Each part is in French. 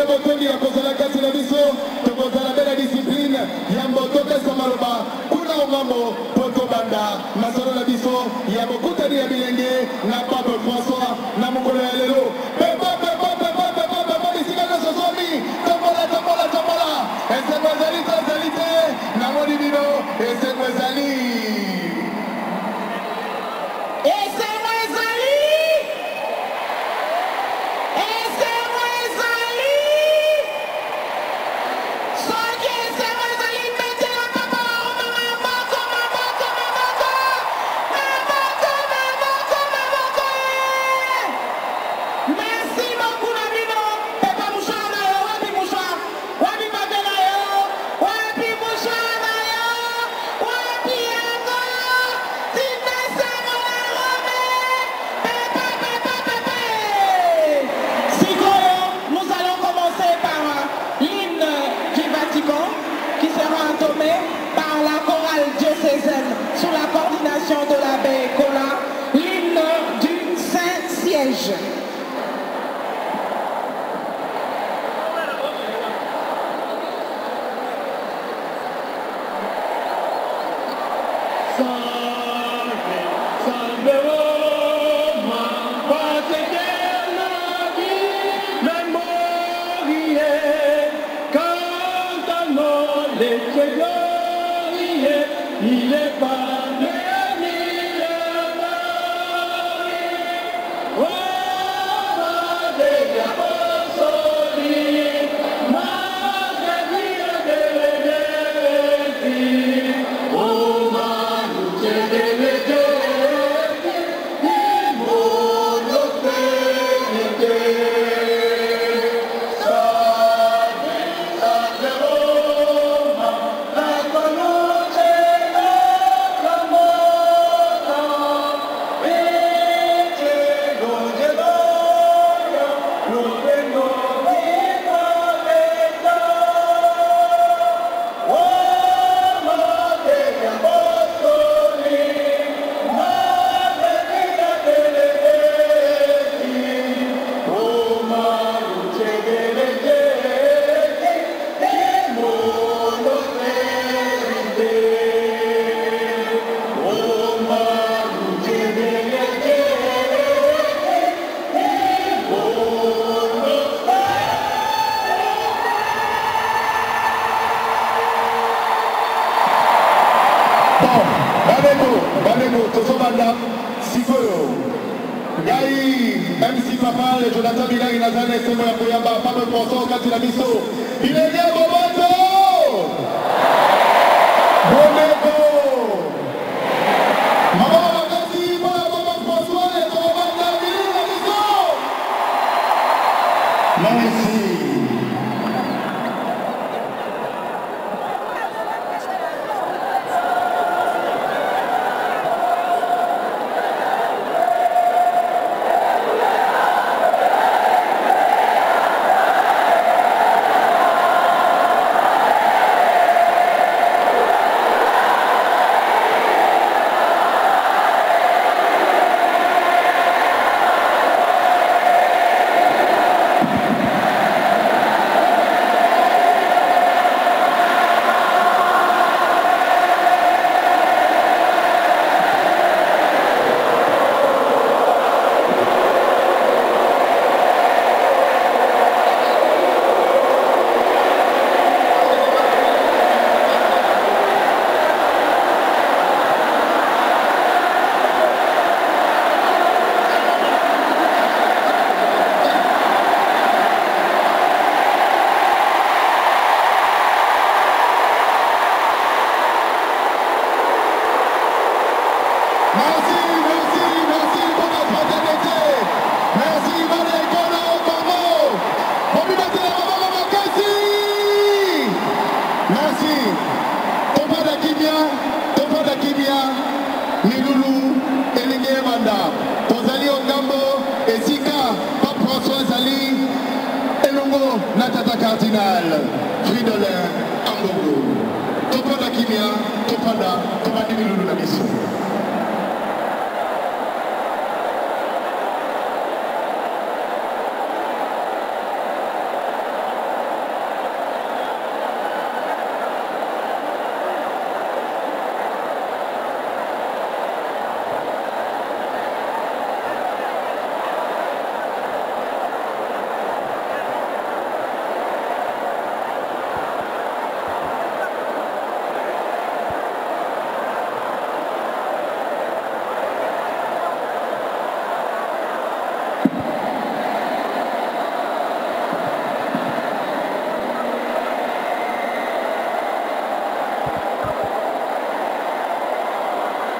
Tokole botongi ya kozala kasi na biso, tokozala bela discipline, yambo tokesa maloba, kuna omambo, poto banda, masolo na biso, yambo kutani ya bilenge, na Pape François, na mukolo ya lelo. Pepa, bisika na sosomi, tombola, esemwezali tozalite, na moni bino, esemwezali. Sous la coordination de l'abbé Cola, l'hymne du Saint-Siège. Il est pas MC Papa, le Jonathan Bilal, Nazane, Semo ya Koyamba, Pape François, Kati la Miso. Il est bien, Boboto! Boboto! Maman, merci, Pape François, et Jonathan Bilal, la Miso! Merci. Cardinal, Fridolin, Ambogo, Topada Kimia, Topada, Topada Milulu na biso.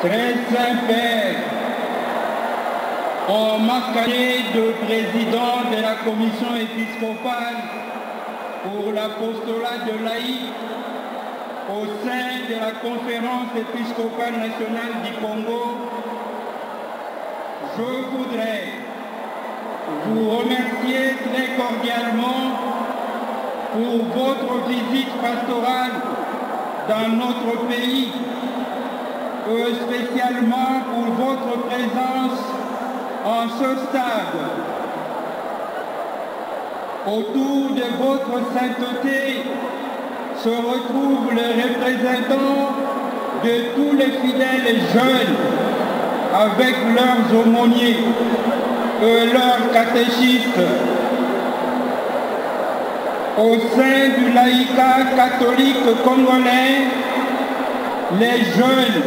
Très Saint-Père, en ma qualité de président de la commission épiscopale pour l'apostolat de laïcs au sein de la conférence épiscopale nationale du Congo, je voudrais vous remercier très cordialement pour votre visite pastorale dans notre pays, spécialement pour votre présence en ce stade. Autour de votre sainteté se retrouvent les représentants de tous les fidèles jeunes avec leurs aumôniers et leurs catéchistes. Au sein du laïcat catholique congolais, les jeunes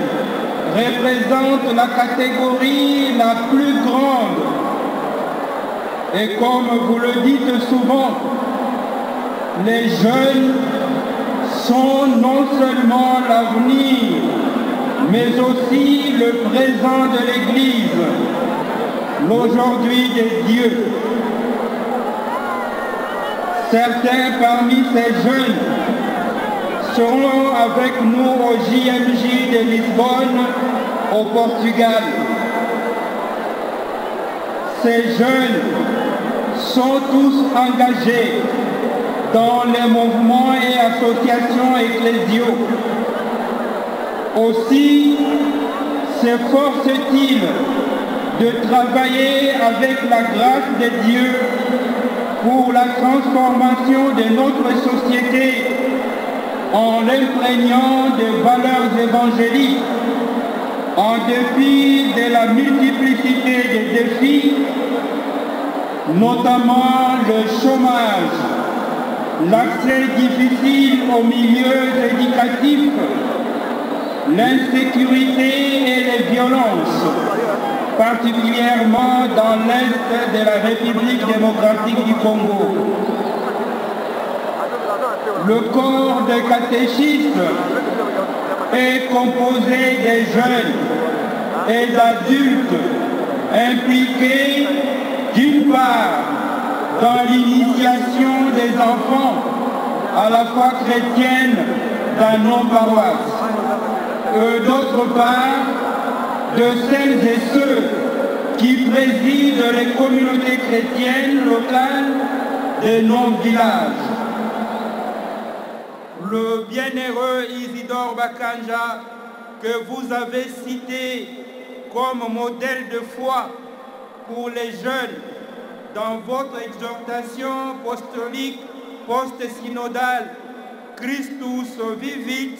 représentent la catégorie la plus grande. Et comme vous le dites souvent, les jeunes sont non seulement l'avenir, mais aussi le présent de l'Église, l'aujourd'hui des dieux. Certains parmi ces jeunes seront avec nous au JMJ de Lisbonne, au Portugal. Ces jeunes sont tous engagés dans les mouvements et associations ecclésiaux. Aussi s'efforcent-ils de travailler avec la grâce de Dieu pour la transformation de notre société en l'imprégnant de valeurs évangéliques, en dépit de la multiplicité des défis, notamment le chômage, l'accès difficile aux milieux éducatifs, l'insécurité et les violences, particulièrement dans l'Est de la République démocratique du Congo. Le corps des catéchistes est composé des jeunes et d'adultes impliqués d'une part dans l'initiation des enfants à la foi chrétienne dans nos paroisses, et d'autre part de celles et ceux qui président les communautés chrétiennes locales de nos villages. Le bienheureux Isidore Bakanja, que vous avez cité comme modèle de foi pour les jeunes dans votre exhortation apostolique post-synodale Christus Vivit,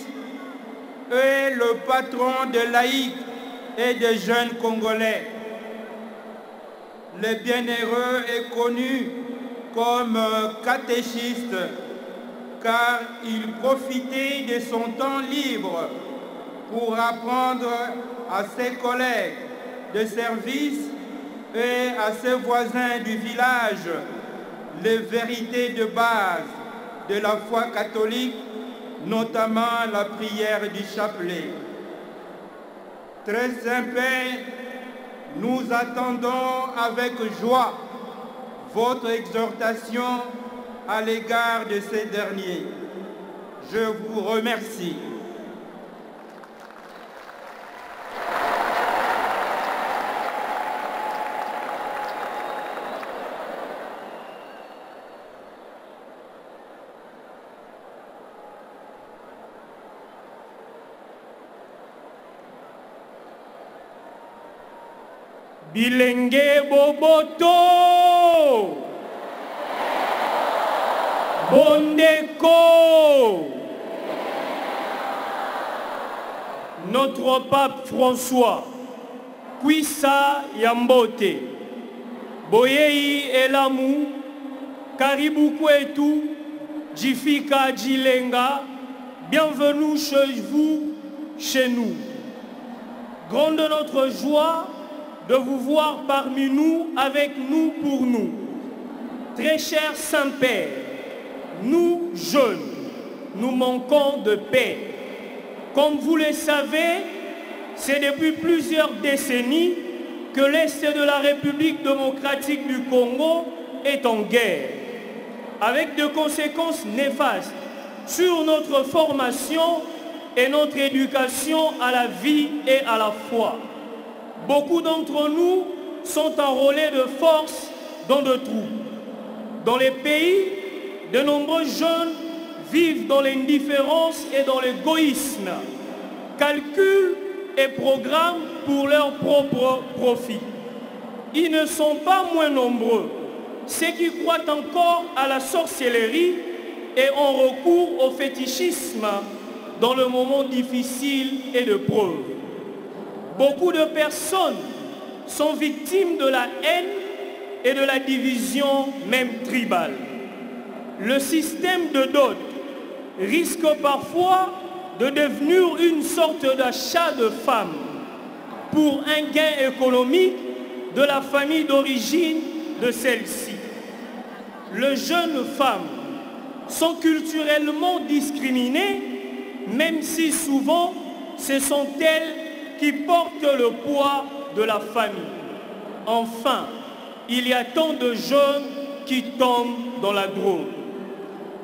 est le patron de laïcs et des jeunes Congolais. Le bienheureux est connu comme catéchiste car il profitait de son temps libre pour apprendre à ses collègues de service et à ses voisins du village les vérités de base de la foi catholique, notamment la prière du chapelet. Très Saint-Père, nous attendons avec joie votre exhortation à l'égard de ces derniers. Je vous remercie. Bilenge Boboto, Bondeko, notre pape François, Kwisa Yambote, Boyei Elamu, Karibu Kwetu, Jifika Jilenga, bienvenue chez vous, chez nous. Grande notre joie de vous voir parmi nous, avec nous, pour nous. Très cher Saint-Père, nous, jeunes, nous manquons de paix. Comme vous le savez, c'est depuis plusieurs décennies que l'Est de la République démocratique du Congo est en guerre, avec des conséquences néfastes sur notre formation et notre éducation à la vie et à la foi. Beaucoup d'entre nous sont enrôlés de force dans de troupes. Dans les pays, de nombreux jeunes vivent dans l'indifférence et dans l'égoïsme, calculent et programment pour leur propre profit. Ils ne sont pas moins nombreux, ceux qui croient encore à la sorcellerie et ont recours au fétichisme dans le moment difficile et de preuve. Beaucoup de personnes sont victimes de la haine et de la division même tribale. Le système de dot risque parfois de devenir une sorte d'achat de femmes pour un gain économique de la famille d'origine de celle-ci. Les jeunes femmes sont culturellement discriminées, même si souvent ce sont elles qui portent le poids de la famille. Enfin, il y a tant de jeunes qui tombent dans la drogue.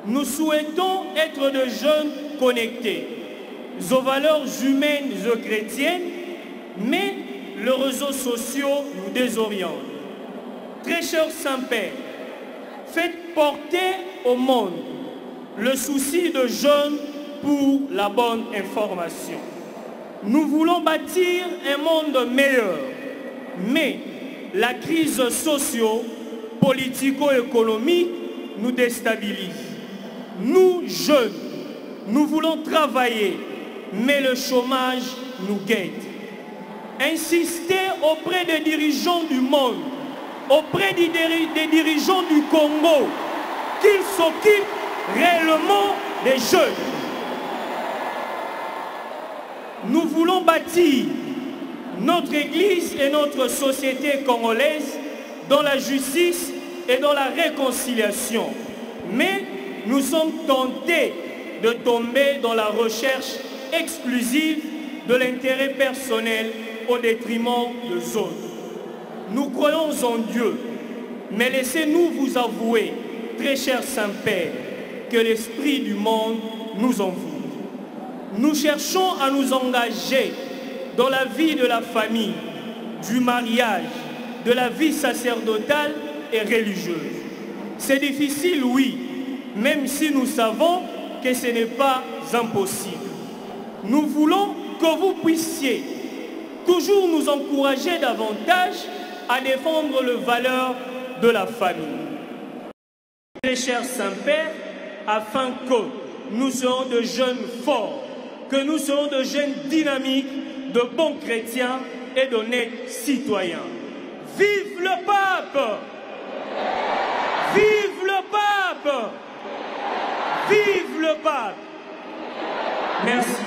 Nous souhaitons être des jeunes connectés aux valeurs humaines et chrétiennes, mais les réseaux sociaux nous désorientent. Très cher Saint-Père, faites porter au monde le souci de jeunes pour la bonne information. Nous voulons bâtir un monde meilleur, mais la crise socio-politico-économique nous déstabilise. Nous, jeunes, nous voulons travailler, mais le chômage nous guette. Insistez auprès des dirigeants du monde, auprès des dirigeants du Congo, qu'ils s'occupent réellement des jeunes. Nous voulons bâtir notre Église et notre société congolaise dans la justice et dans la réconciliation. Mais nous sommes tentés de tomber dans la recherche exclusive de l'intérêt personnel au détriment des autres. Nous croyons en Dieu, mais laissez-nous vous avouer, très cher Saint-Père, que l'esprit du monde nous envoûte. Nous cherchons à nous engager dans la vie de la famille, du mariage, de la vie sacerdotale et religieuse. C'est difficile, oui, même si nous savons que ce n'est pas impossible. Nous voulons que vous puissiez toujours nous encourager davantage à défendre les valeurs de la famille. Très cher Saint-Père, afin que nous soyons de jeunes forts, que nous soyons de jeunes dynamiques, de bons chrétiens et d'honnêtes citoyens. Vive le pape! Vive le pape! Vive le pape! Merci.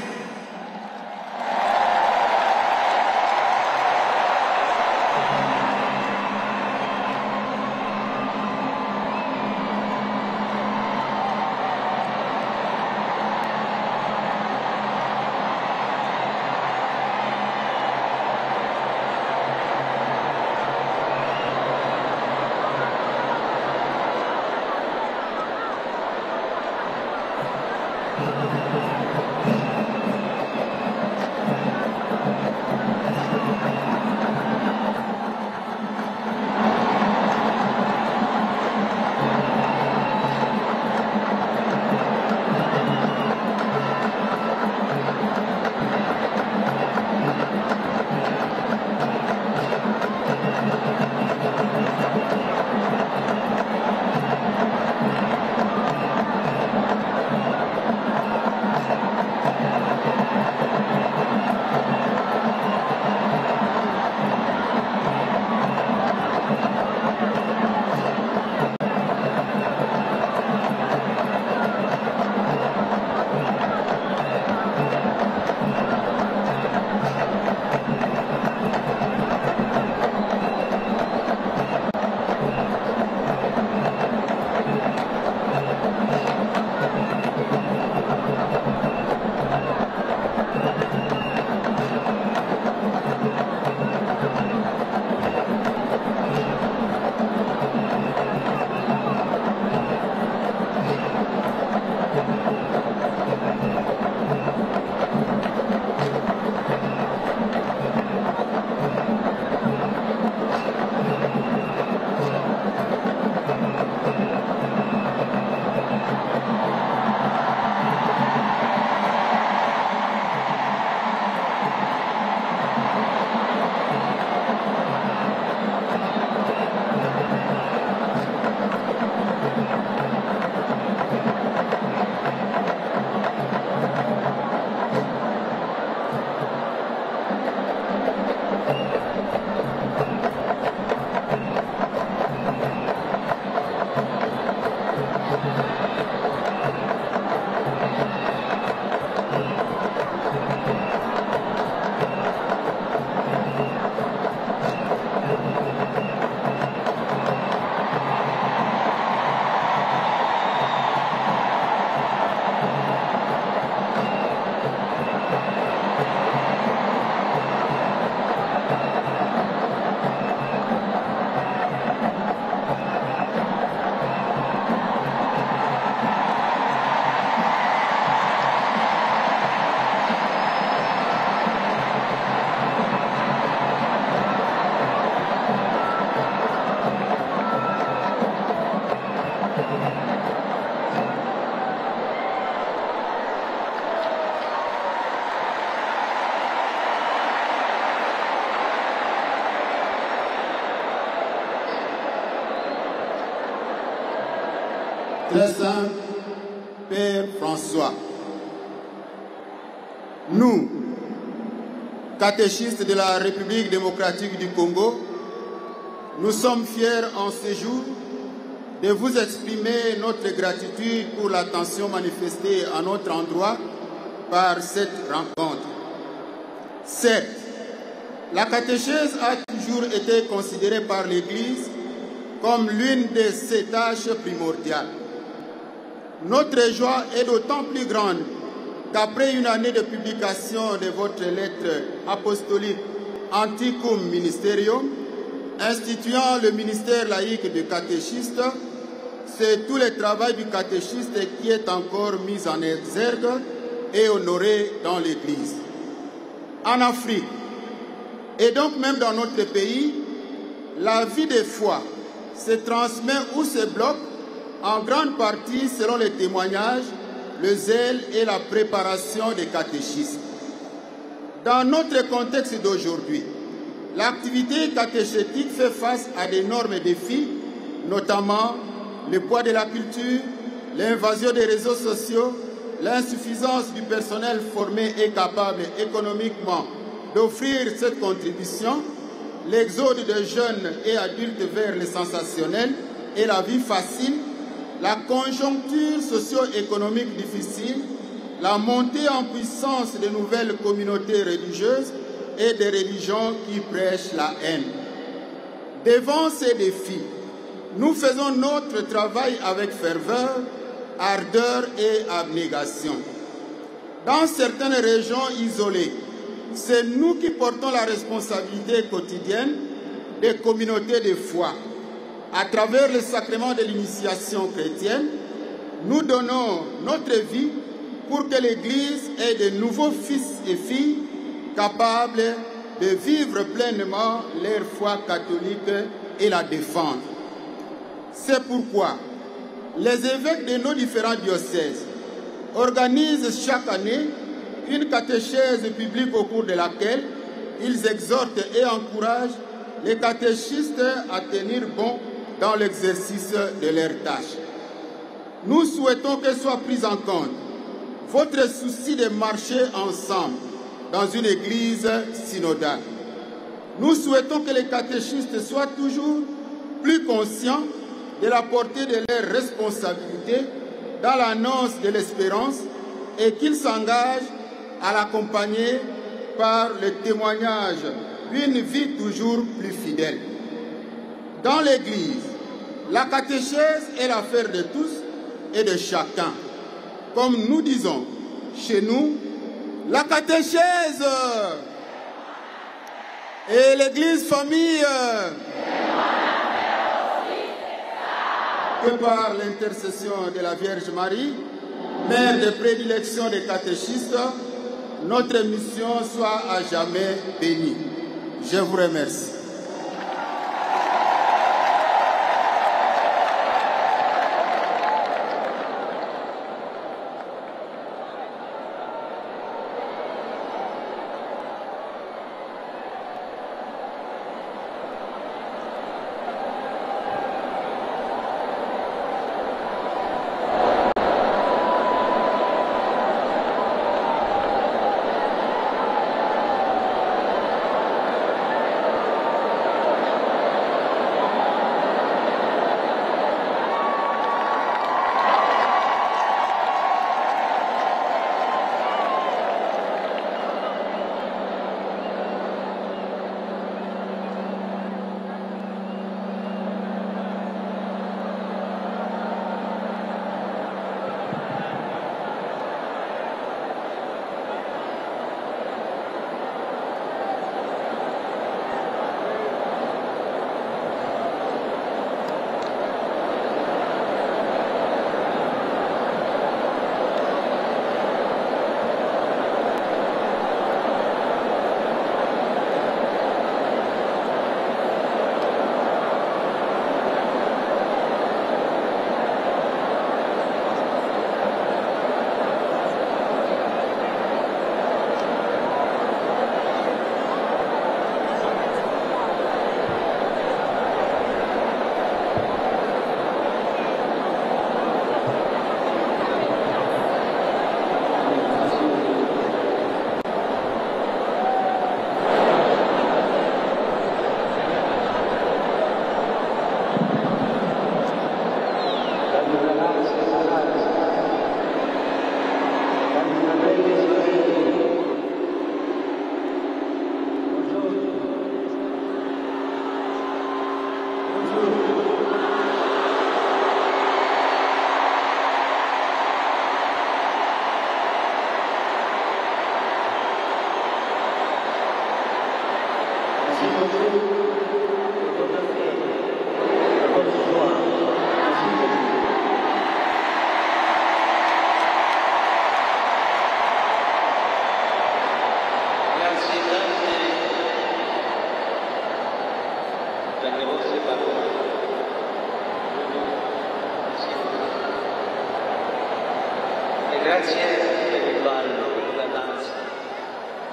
Très simple, Père François. Nous, catéchistes de la République démocratique du Congo, nous sommes fiers en ce jour de vous exprimer notre gratitude pour l'attention manifestée à notre endroit par cette rencontre. Certes, la catéchèse a toujours été considérée par l'Église comme l'une de ses tâches primordiales. Notre joie est d'autant plus grande qu'après une année de publication de votre lettre apostolique Anticum Ministerium, instituant le ministère laïque du catéchiste, c'est tout le travail du catéchiste qui est encore mis en exergue et honoré dans l'Église. En Afrique, et donc même dans notre pays, la vie de foi se transmet ou se bloque en grande partie selon les témoignages, le zèle et la préparation des catéchistes. Dans notre contexte d'aujourd'hui, l'activité catéchétique fait face à d'énormes défis, notamment le poids de la culture, l'invasion des réseaux sociaux, l'insuffisance du personnel formé et capable économiquement d'offrir cette contribution, l'exode de jeunes et adultes vers le sensationnel et la vie facile, la conjoncture socio-économique difficile, la montée en puissance de nouvelles communautés religieuses et des religions qui prêchent la haine. Devant ces défis, nous faisons notre travail avec ferveur, ardeur et abnégation. Dans certaines régions isolées, c'est nous qui portons la responsabilité quotidienne des communautés de foi. À travers le sacrement de l'initiation chrétienne, nous donnons notre vie pour que l'Église ait de nouveaux fils et filles capables de vivre pleinement leur foi catholique et la défendre. C'est pourquoi les évêques de nos différents diocèses organisent chaque année une catéchèse publique au cours de laquelle ils exhortent et encouragent les catéchistes à tenir bon dans l'exercice de leurs tâches. Nous souhaitons que soit pris en compte votre souci de marcher ensemble dans une église synodale. Nous souhaitons que les catéchistes soient toujours plus conscients de la portée de leurs responsabilités dans l'annonce de l'espérance et qu'ils s'engagent à l'accompagner par le témoignage d'une vie toujours plus fidèle. Dans l'Église, la catéchèse est l'affaire de tous et de chacun. Comme nous disons chez nous, la catéchèse et l'Église famille que par l'intercession de la Vierge Marie, mère de prédilection des catéchistes, notre mission soit à jamais bénie. Je vous remercie.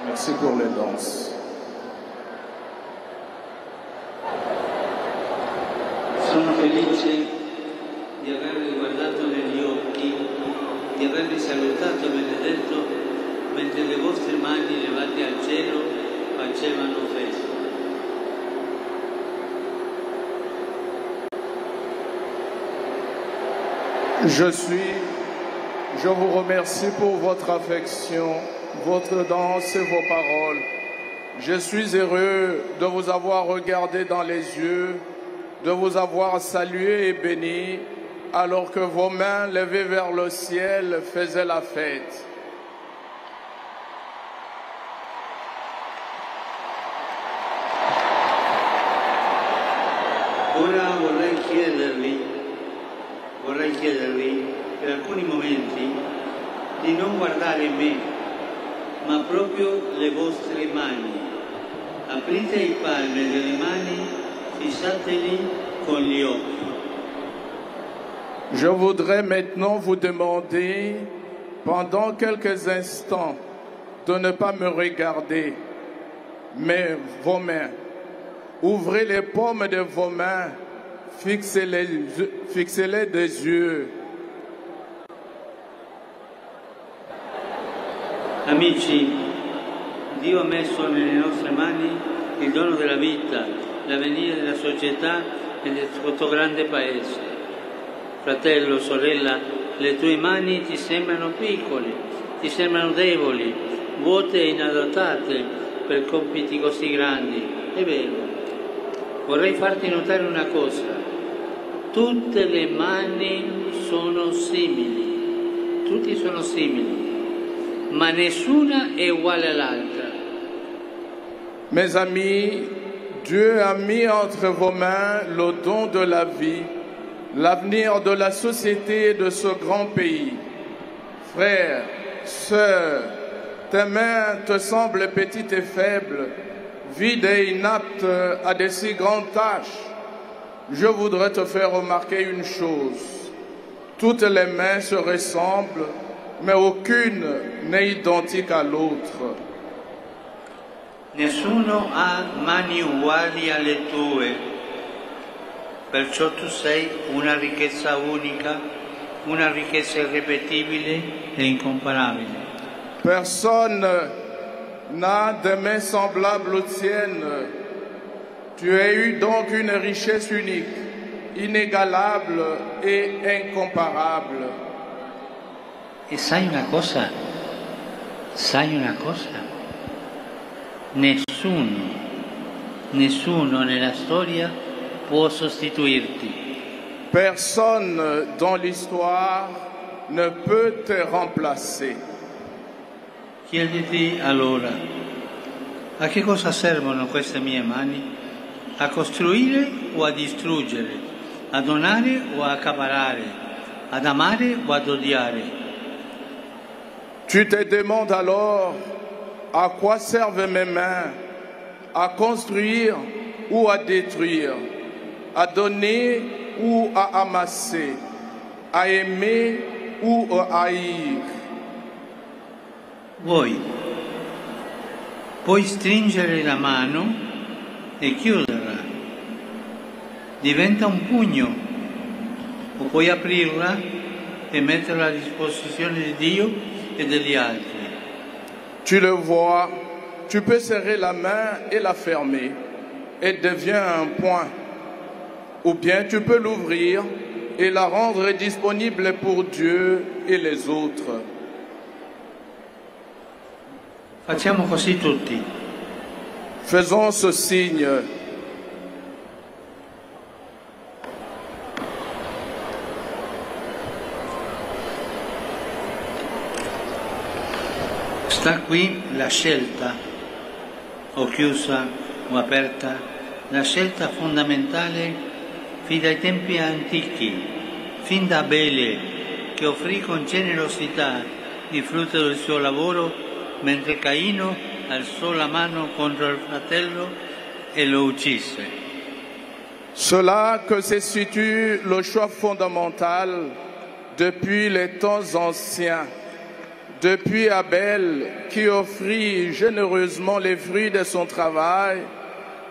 Merci pour les danses. Sono felice di avervi guardato negli occhi, di avervi salutato benedetto mentre le vostre mani levate al cielo facevano festa. Je vous remercie pour votre affection, votre danse et vos paroles. Je suis heureux de vous avoir regardé dans les yeux, de vous avoir salué et béni, alors que vos mains levées vers le ciel faisaient la fête. Ora vorrei chiedervi per alcuni momenti di non guardare me, ma proprio le vostre mani. Aprite i palmi delle mani, fissateli con gli occhi. Je voudrais maintenant vous demander, pendant quelques instants, de ne pas me regarder, mais vos mains. Ouvrez les paumes de vos mains, fixez-les des yeux. Amici, Dio ha messo nelle nostre mani il dono della vita, l'avvenire della società e del questo grande paese. Fratello, sorella, le tue mani ti sembrano piccole, ti sembrano deboli, vuote e inadattate per compiti così grandi. È vero. Vorrei farti notare una cosa. Tutte le mani sono simili, tutti sono simili, ma nessuna è uguale all'altra. Mes amis, Dieu a mis entre vos mains le don de la vie, l'avenir de la société et de ce grand pays. Frères, sœurs, tes mains te semblent petites et faibles, vides et inaptes à de si grandes tâches. Je voudrais te faire remarquer une chose. Toutes les mains se ressemblent, mais aucune n'est identique à l'autre. Nessuno ha mani uguali alle tue, perciò tu sei una ricchezza unica, una ricchezza irripetibile e incomparabile. Personne n'a de mains semblables aux tiennes. Tu as eu donc une richesse unique, inégalable et incomparable. E sai una cosa? Sai una cosa? Nessuno nella storia può sostituirti. Personne dans l'histoire ne peut te remplacer. Chiediti allora, a che cosa servono queste mie mani? A costruire o a distruggere? A donare o a accaparare? Ad amare o ad odiare? Tu te demandes alors à quoi servent mes mains? À construire ou à détruire? À donner ou à amasser? À aimer ou à haïr? Puoi stringere la mano e chiuderla, diventa un pugno, o puoi aprirla e metterla a disposizione di Dio e degli altri. Tu le vois, tu peux serrer la main et la fermer, elle devient un poing. Ou bien tu peux l'ouvrir et la rendre disponible pour Dieu et les autres. Facciamo così tutti. Faisons ce signe. Sta qui la scelta, o chiusa o aperta, la scelta fondamentale fin dai tempi antichi, fin da Abele, che offrì con generosità il frutto del suo lavoro, mentre Caino alzò la mano contro il fratello e lo uccise. Cela que se situe le choix fondamental depuis les temps anciens, depuis Abel qui offrit généreusement les fruits de son travail,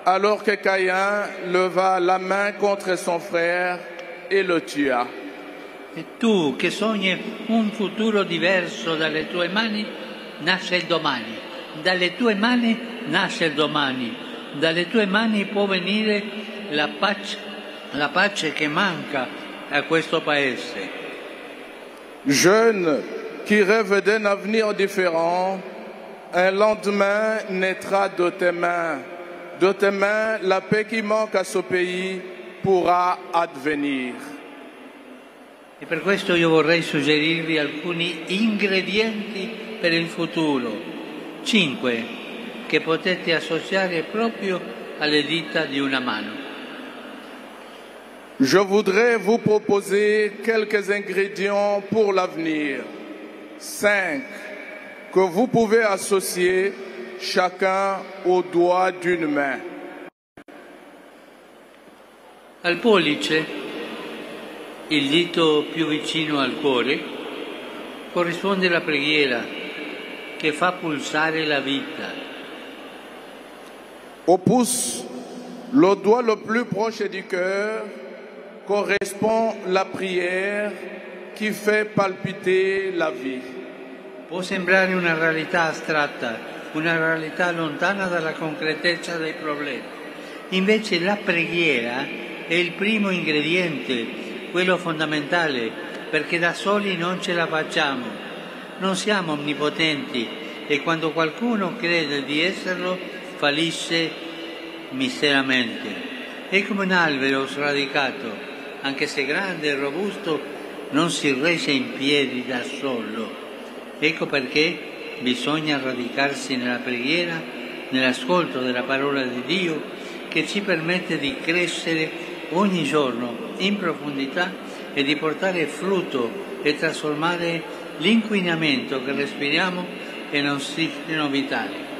alors que Caïn leva la main contre son frère et le tua. E tu che sogni un futuro diverso dalle tue mani, nasce il domani. Dalle tue mani nasce il domani. Dalle tue mani può venire la pace che manca a questo paese. Jeune qui rêve d'un avenir différent, un lendemain naîtra de tes mains. De tes mains, la paix qui manque à ce pays pourra advenir. E per questo io vorrei suggerirvi alcuni ingredienti per il futuro, 5, che potete associare proprio alle dita di una mano. Je voudrais vous proposer quelques ingrédients pour l'avenir, 5, que vous pouvez associer chacun au doigt d'une main. Al pollice, il dito più vicino al cuore, corrisponde la preghiera che fa pulsare la vita. Au pouce, le doigt le plus proche du cœur, correspond la prière qui fait palpiter la vie. Può sembrare una realtà astratta, una realtà lontana dalla concretezza dei problemi. Invece la preghiera è il primo ingrediente, quello fondamentale, perché da soli non ce la facciamo. Non siamo onnipotenti e quando qualcuno crede di esserlo fallisce miseramente. È come un albero sradicato, anche se grande e robusto, non si regge in piedi da solo. Ecco perché bisogna radicarsi nella preghiera, nell'ascolto della parola di Dio, che ci permette di crescere ogni giorno in profondità e di portare frutto e trasformare l'inquinamento che respiriamo e non ossigeno vitale.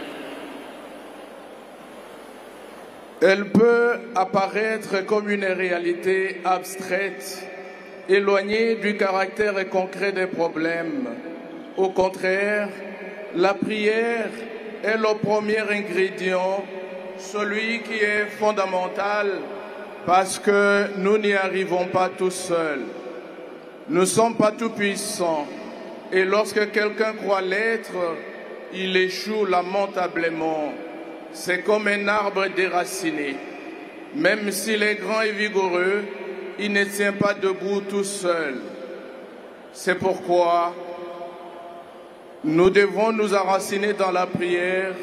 Elle peut apparaître comme une réalité abstraite, éloignée du caractère concret des problèmes. Au contraire, la prière est le premier ingrédient, celui qui est fondamental parce que nous n'y arrivons pas tout seuls. Nous ne sommes pas tout puissants et lorsque quelqu'un croit l'être, il échoue lamentablement. C'est comme un arbre déraciné. Même s'il est grand et vigoureux, il ne tient pas debout tout seul. C'est pourquoi nous devons nous enraciner dans la prière,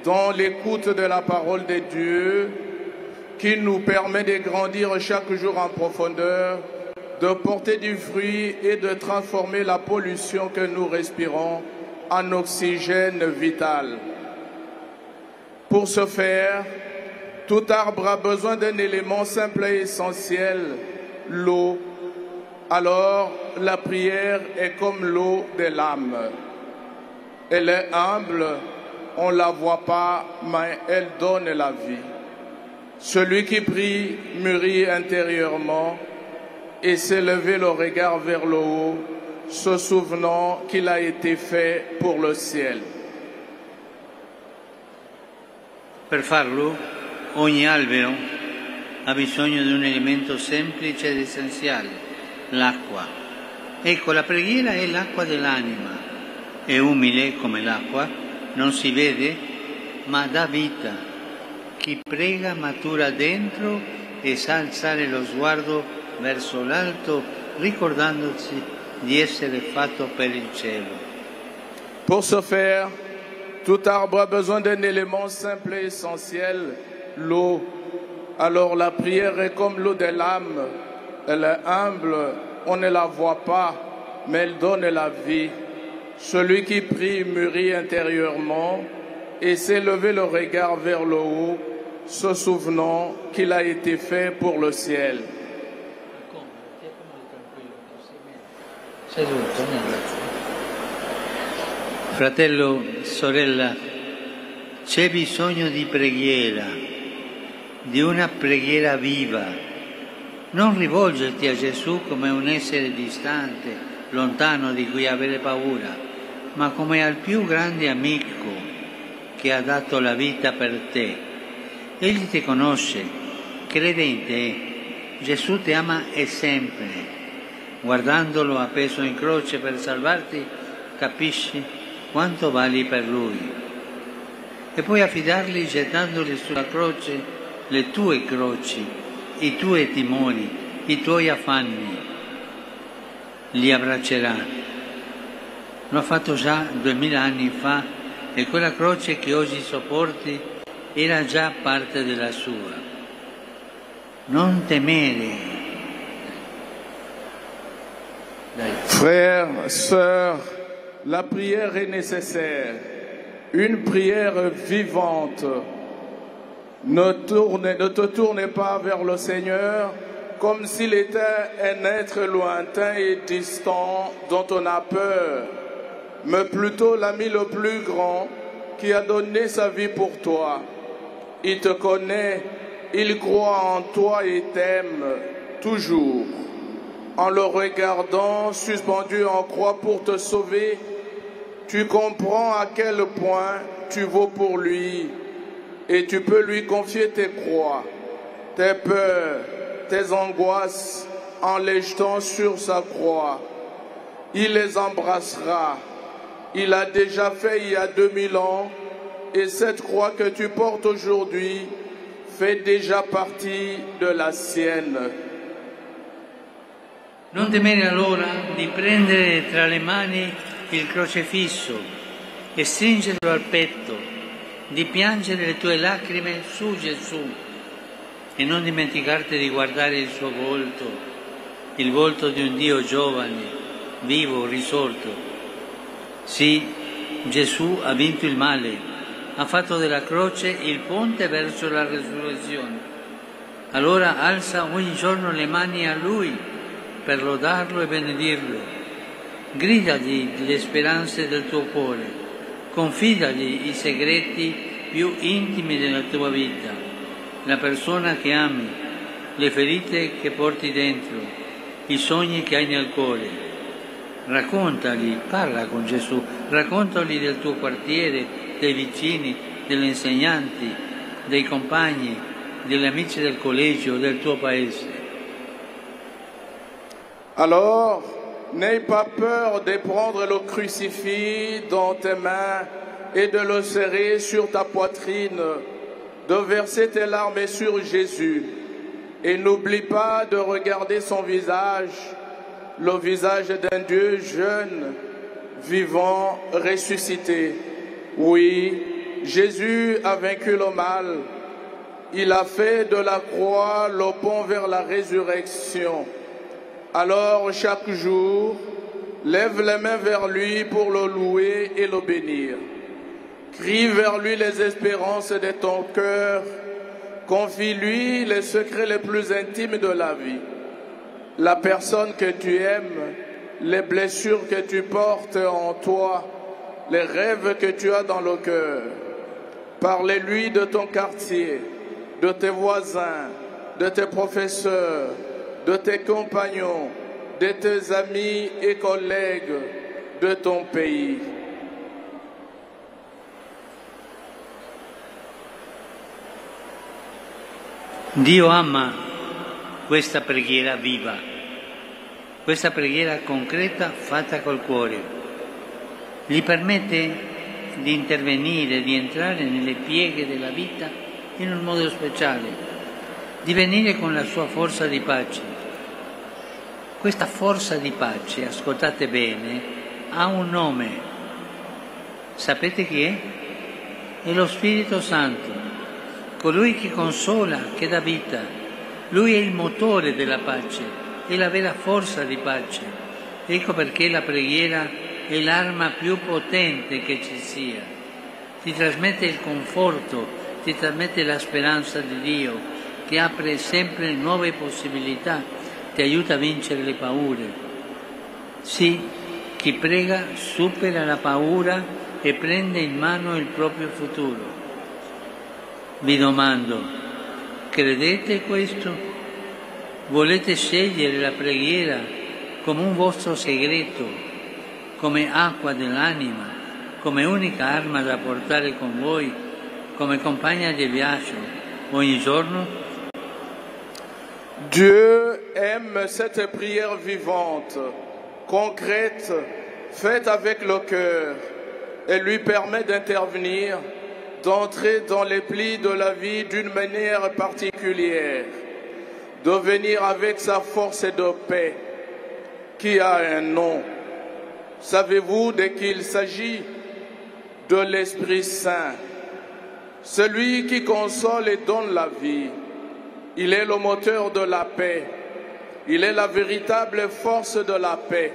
dans l'écoute de la parole de Dieu, qui nous permet de grandir chaque jour en profondeur, de porter du fruit et de transformer la pollution que nous respirons en oxygène vital. Pour ce faire, tout arbre a besoin d'un élément simple et essentiel, l'eau. Alors, la prière est comme l'eau de l'âme. Elle est humble, on ne la voit pas, mais elle donne la vie. Celui qui prie mûrit intérieurement et s'est levé le regard vers le haut, se souvenant qu'il a été fait pour le ciel. Per farlo, ogni albero ha bisogno di un elemento semplice ed essenziale, l'acqua. Ecco, la preghiera è l'acqua dell'anima. È umile come l'acqua, non si vede, ma dà vita. Chi prega matura dentro e sa alzare lo sguardo verso l'alto, ricordandosi di essere fatto per il cielo. Pour ce faire, tout arbre a besoin d'un élément simple et essentiel, l'eau. Alors la prière est comme l'eau de l'âme. Elle est humble, on ne la voit pas, mais elle donne la vie. Celui qui prie mûrit intérieurement et s'est levé le regard vers le haut, se souvenant qu'il a été fait pour le ciel. Fratello, sorella, c'è bisogno di preghiera, di una preghiera viva. Non rivolgerti a Gesù come un essere distante, lontano di cui avere paura, ma come al più grande amico che ha dato la vita per te. Egli ti conosce, crede in te. Gesù ti ama e sempre. Guardandolo appeso in croce per salvarti, capisci quanto vali per Lui. E puoi affidargli gettandoli sulla croce le tue croci, i tuoi timori, i tuoi affanni. Li abbraccerà. Lo ha fatto già 2000 anni fa e quella croce che oggi sopporti era già parte della sua. Non temere. Frères, sœurs, la prière est nécessaire, une prière vivante. Ne te tourne pas vers le Seigneur comme s'il était un être lointain et distant dont on a peur, mais plutôt l'ami le plus grand qui a donné sa vie pour toi. Il te connaît, il croit en toi et t'aime toujours. En le regardant suspendu en croix pour te sauver, tu comprends à quel point tu vaux pour lui et tu peux lui confier tes croix, tes peurs, tes angoisses en les jetant sur sa croix. Il les embrassera. Il a déjà fait il y a 2000 ans et cette croix que tu portes aujourd'hui fait déjà partie de la sienne. Non temere allora di prendere tra le mani il crocefisso e stringerlo al petto, di piangere le tue lacrime su Gesù e non dimenticarti di guardare il suo volto, il volto di un Dio giovane, vivo, risorto. Sì, Gesù ha vinto il male, ha fatto della croce il ponte verso la resurrezione. Allora alza ogni giorno le mani a Lui per lodarlo e benedirlo. Gridagli le speranze del tuo cuore, confidagli i segreti più intimi della tua vita, la persona che ami, le ferite che porti dentro, i sogni che hai nel cuore. Raccontagli, parla con Gesù, raccontagli del tuo quartiere, dei vicini, degli insegnanti, dei compagni, degli amici del collegio, del tuo paese. Alors, n'aie pas peur de prendre le crucifix dans tes mains et de le serrer sur ta poitrine, de verser tes larmes sur Jésus. Et n'oublie pas de regarder son visage, le visage d'un Dieu jeune, vivant, ressuscité. Oui, Jésus a vaincu le mal. Il a fait de la croix le pont vers la résurrection. Alors, chaque jour, lève les mains vers lui pour le louer et le bénir. Crie vers lui les espérances de ton cœur. Confie-lui les secrets les plus intimes de la vie. La personne que tu aimes, les blessures que tu portes en toi, les rêves que tu as dans le cœur. Parlez-lui de ton quartier, de tes voisins, de tes professeurs, de tes compagnons, de tes amis et collègues, de ton pays. Dio ama questa preghiera viva, questa preghiera concreta fatta col cuore. Gli permette di intervenire, di entrare nelle pieghe della vita in un modo speciale, di venire con la sua forza di pace. Questa forza di pace, ascoltate bene, ha un nome. Sapete chi è? È lo Spirito Santo. Colui che consola, che dà vita. Lui è il motore della pace, è la vera forza di pace. Ecco perché la preghiera è l'arma più potente che ci sia. Ti trasmette il conforto, ti trasmette la speranza di Dio, che apre sempre nuove possibilità, ti aiuta a vincere le paure. Sì, chi prega supera la paura e prende in mano il proprio futuro. Vi domando, credete questo? Volete scegliere la preghiera come un vostro segreto, come acqua dell'anima, come unica arma da portare con voi, come compagna di viaggio ogni giorno? Dieu aime cette prière vivante, concrète, faite avec le cœur, et lui permet d'intervenir, d'entrer dans les plis de la vie d'une manière particulière, de venir avec sa force de paix, qui a un nom. Savez-vous de qui il s'agit? De l'Esprit Saint, celui qui console et donne la vie. Il est le moteur de la paix, il est la véritable force de la paix.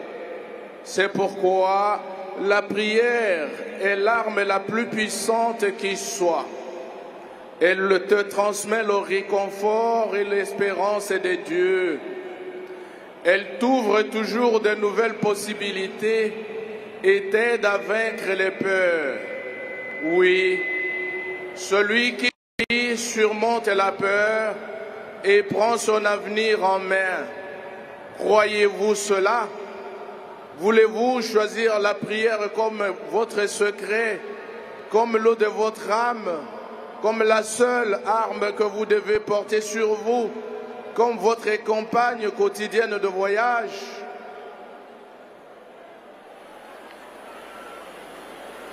C'est pourquoi la prière est l'arme la plus puissante qui soit. Elle te transmet le réconfort et l'espérance de Dieu. Elle t'ouvre toujours de nouvelles possibilités et t'aide à vaincre les peurs. Oui, celui qui surmonte la peur et prend son avenir en main. Croyez-vous cela? Voulez-vous choisir la prière comme votre secret, comme l'eau de votre âme, comme la seule arme que vous devez porter sur vous, comme votre compagne quotidienne de voyage?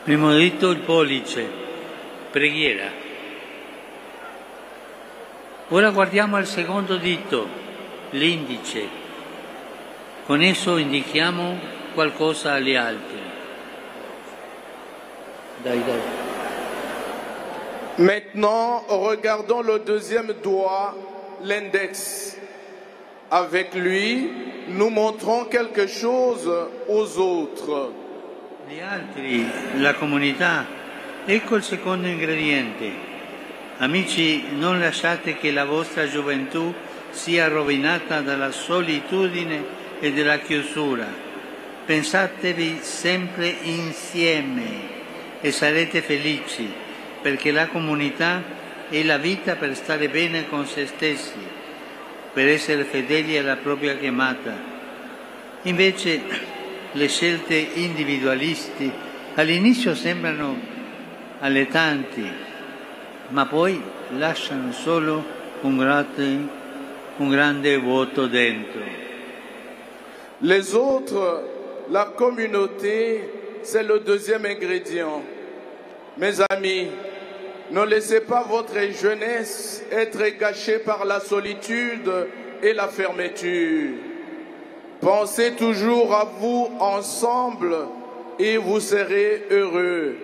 Primo dito il pollice, preghiera. Ora guardiamo al secondo dito, l'indice. Con esso indichiamo qualcosa agli altri. Dai. Maintenant, regardons le deuxième doigt, l'index. Avec lui, nous montrons quelque chose aux autres. Gli altri, la comunità, ecco il secondo ingrediente. Amici, non lasciate che la vostra gioventù sia rovinata dalla solitudine e della chiusura. pensatevi sempre insieme e sarete felici, perché la comunità è la vita per stare bene con se stessi, per essere fedeli alla propria chiamata. Invece le scelte individualisti all'inizio sembrano allettanti, ma poi lasciano solo un grande vuoto dentro. Les autres, la communauté, c'est le deuxième ingrédient. Mes amis, ne laissez pas votre jeunesse être gâchée par la solitude et la fermeture. Pensez toujours à vous ensemble et vous serez heureux,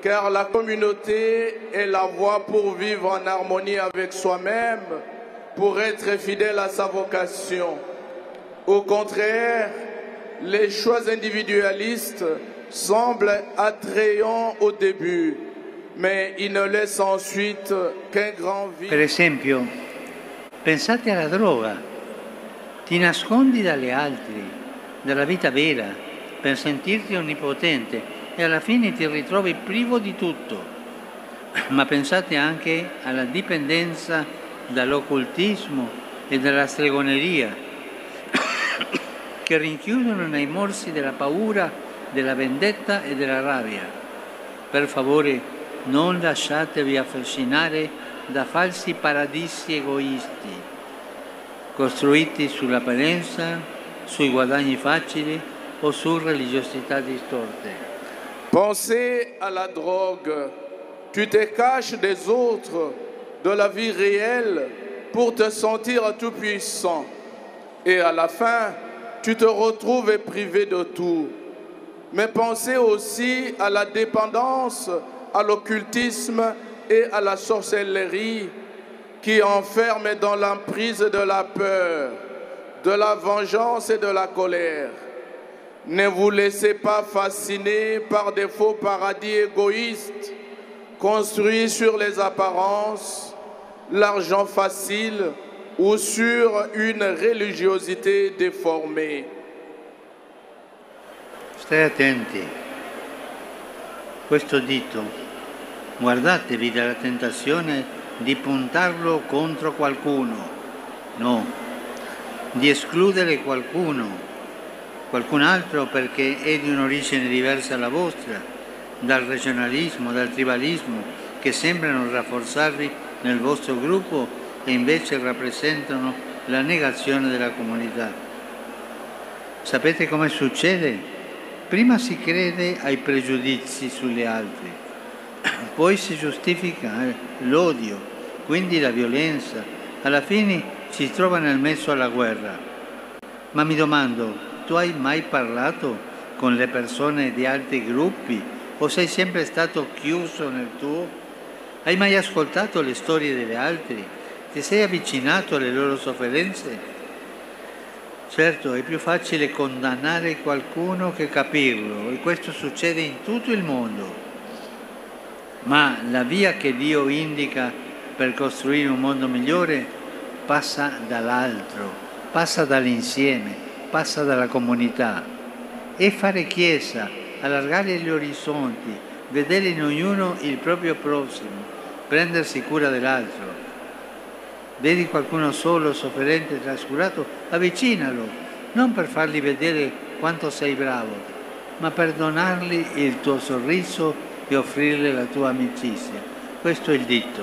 car la communauté est la voie pour vivre en harmonie avec soi-même, pour être fidèle à sa vocation. Au contraire, les choix individualistes semblent attrayants au début, mais ils ne laissent ensuite qu'un grand vide. Per esempio, pensate alla droga. Ti nascondi dagli altri, dalla vita vera, per sentirti onnipotente e alla fine ti ritrovi privo di tutto. Ma pensate anche alla dipendenza dall'occultismo e dalla stregoneria, che rinchiudono nei morsi della paura, della vendetta e della rabbia. Per favore, non lasciatevi affascinare da falsi paradisi egoisti, costruiti sull'apparenza, sui guadagni facili o su religiosità distorte. Pensez à la drogue. Tu te caches des autres, de la vie réelle, pour te sentir tout puissant. Et à la fin, tu te retrouves privé de tout. Mais pensez aussi à la dépendance, à l'occultisme et à la sorcellerie qui enferment dans l'emprise de la peur, de la vengeance et de la colère. Ne vous laissez pas fasciner par des faux paradis égoïstes construits sur les apparences, l'argent facile ou sur une religiosité déformée. State attenti. Questo dito, guardatevi dalla tentazione di puntarlo contro qualcuno, no, di escludere qualcun altro perché è di un'origine diversa dalla vostra, dal regionalismo, dal tribalismo, che sembrano rafforzarvi nel vostro gruppo e invece rappresentano la negazione della comunità. Sapete come succede? Prima si crede ai pregiudizi sugli altri, poi si giustifica l'odio, quindi la violenza, alla fine si trova nel mezzo alla guerra. Ma mi domando, tu hai mai parlato con le persone di altri gruppi o sei sempre stato chiuso nel tuo? Hai mai ascoltato le storie degli altri? Ti sei avvicinato alle loro sofferenze? Certo, è più facile condannare qualcuno che capirlo, e questo succede in tutto il mondo. Ma la via che Dio indica per costruire un mondo migliore passa dall'altro, passa dall'insieme, passa dalla comunità. È fare chiesa, allargare gli orizzonti, vedere in ognuno il proprio prossimo, prendersi cura dell'altro. Vedi qualcuno solo, sofferente, trascurato, avvicinalo, non per fargli vedere quanto sei bravo, ma per donargli il tuo sorriso e offrirgli la tua amicizia. Questo è il dito.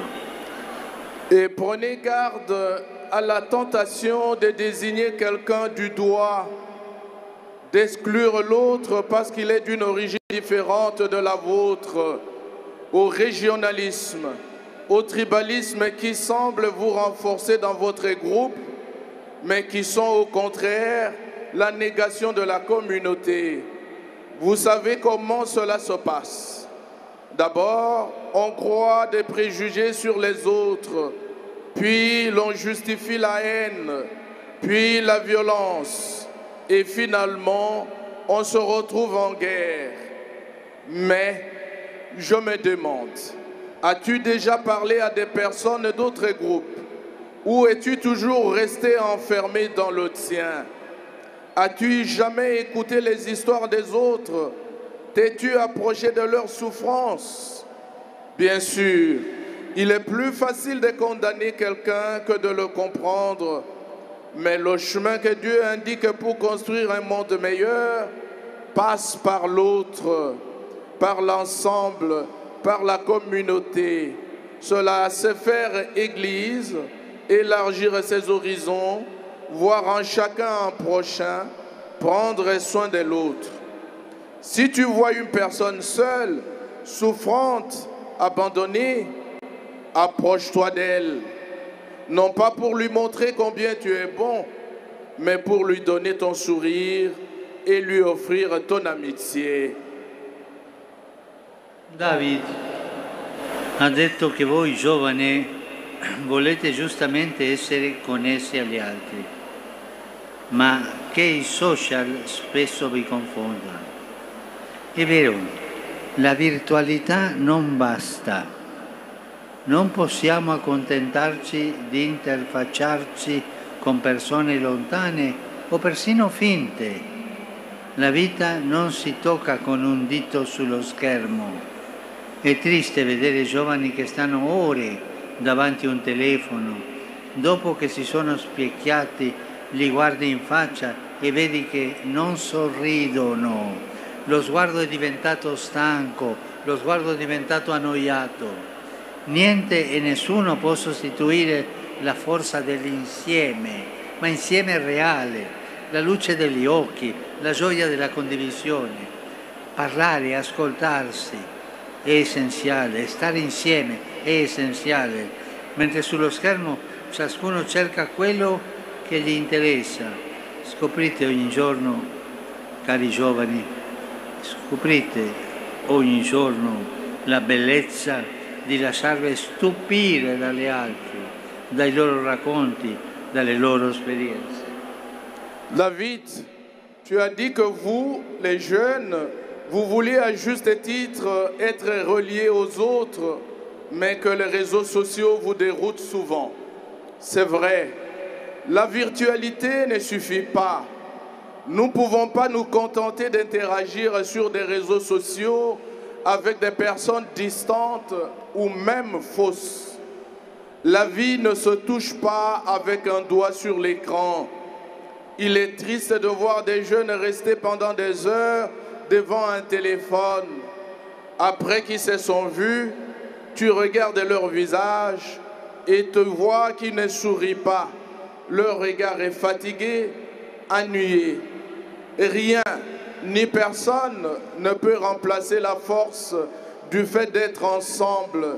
Et prenez garde à la tentation de désigner quelqu'un du doigt, d'exclure l'autre parce qu'il est d'une origine différente de la vôtre, au régionalisme, au tribalisme qui semble vous renforcer dans votre groupe, mais qui sont au contraire la négation de la communauté. Vous savez comment cela se passe. D'abord, on croit des préjugés sur les autres, puis l'on justifie la haine, puis la violence, et finalement, on se retrouve en guerre. Mais je me demande, as-tu déjà parlé à des personnes d'autres groupes ou es-tu toujours resté enfermé dans le tien? As-tu jamais écouté les histoires des autres? T'es-tu approché de leurs souffrances? Bien sûr, il est plus facile de condamner quelqu'un que de le comprendre. Mais le chemin que Dieu indique pour construire un monde meilleur passe par l'autre, par l'ensemble, par la communauté. Cela, c'est faire Église, élargir ses horizons, voir en chacun un prochain, prendre soin de l'autre. Si tu vois une personne seule, souffrante, abandonnée, approche-toi d'elle. Non pas pour lui montrer combien tu es bon, mais pour lui donner ton sourire e lui offrir ton amitié. David ha detto che voi giovani volete giustamente essere connessi agli altri, ma che i social spesso vi confondono. È vero, la virtualità non basta. Non possiamo accontentarci di interfacciarci con persone lontane o persino finte. La vita non si tocca con un dito sullo schermo. È triste vedere giovani che stanno ore davanti a un telefono. Dopo che si sono specchiati, li guardi in faccia e vedi che non sorridono. Lo sguardo è diventato stanco, lo sguardo è diventato annoiato. Niente e nessuno può sostituire la forza dell'insieme, ma insieme reale, la luce degli occhi, la gioia della condivisione. Parlare, ascoltarsi è essenziale, stare insieme è essenziale, mentre sullo schermo ciascuno cerca quello che gli interessa. Scoprite ogni giorno, cari giovani, scoprite ogni giorno la bellezza di lasciarvi stupire dagli altri, dai loro racconti, dalle loro esperienze. David, tu as dit que vous, les jeunes, vous vouliez à juste titre être reliés aux autres, mais que les réseaux sociaux vous déroutent souvent. C'est vrai, la virtualité ne suffit pas. Nous ne pouvons pas nous contenter d'interagir sur des réseaux sociaux avec des personnes distantes ou même fausses. La vie ne se touche pas avec un doigt sur l'écran. Il est triste de voir des jeunes rester pendant des heures devant un téléphone. Après qu'ils se sont vus, tu regardes leur visage et te vois qu'ils ne sourient pas. Leur regard est fatigué, ennuyé. Rien ni personne ne peut remplacer la force du fait d'être ensemble,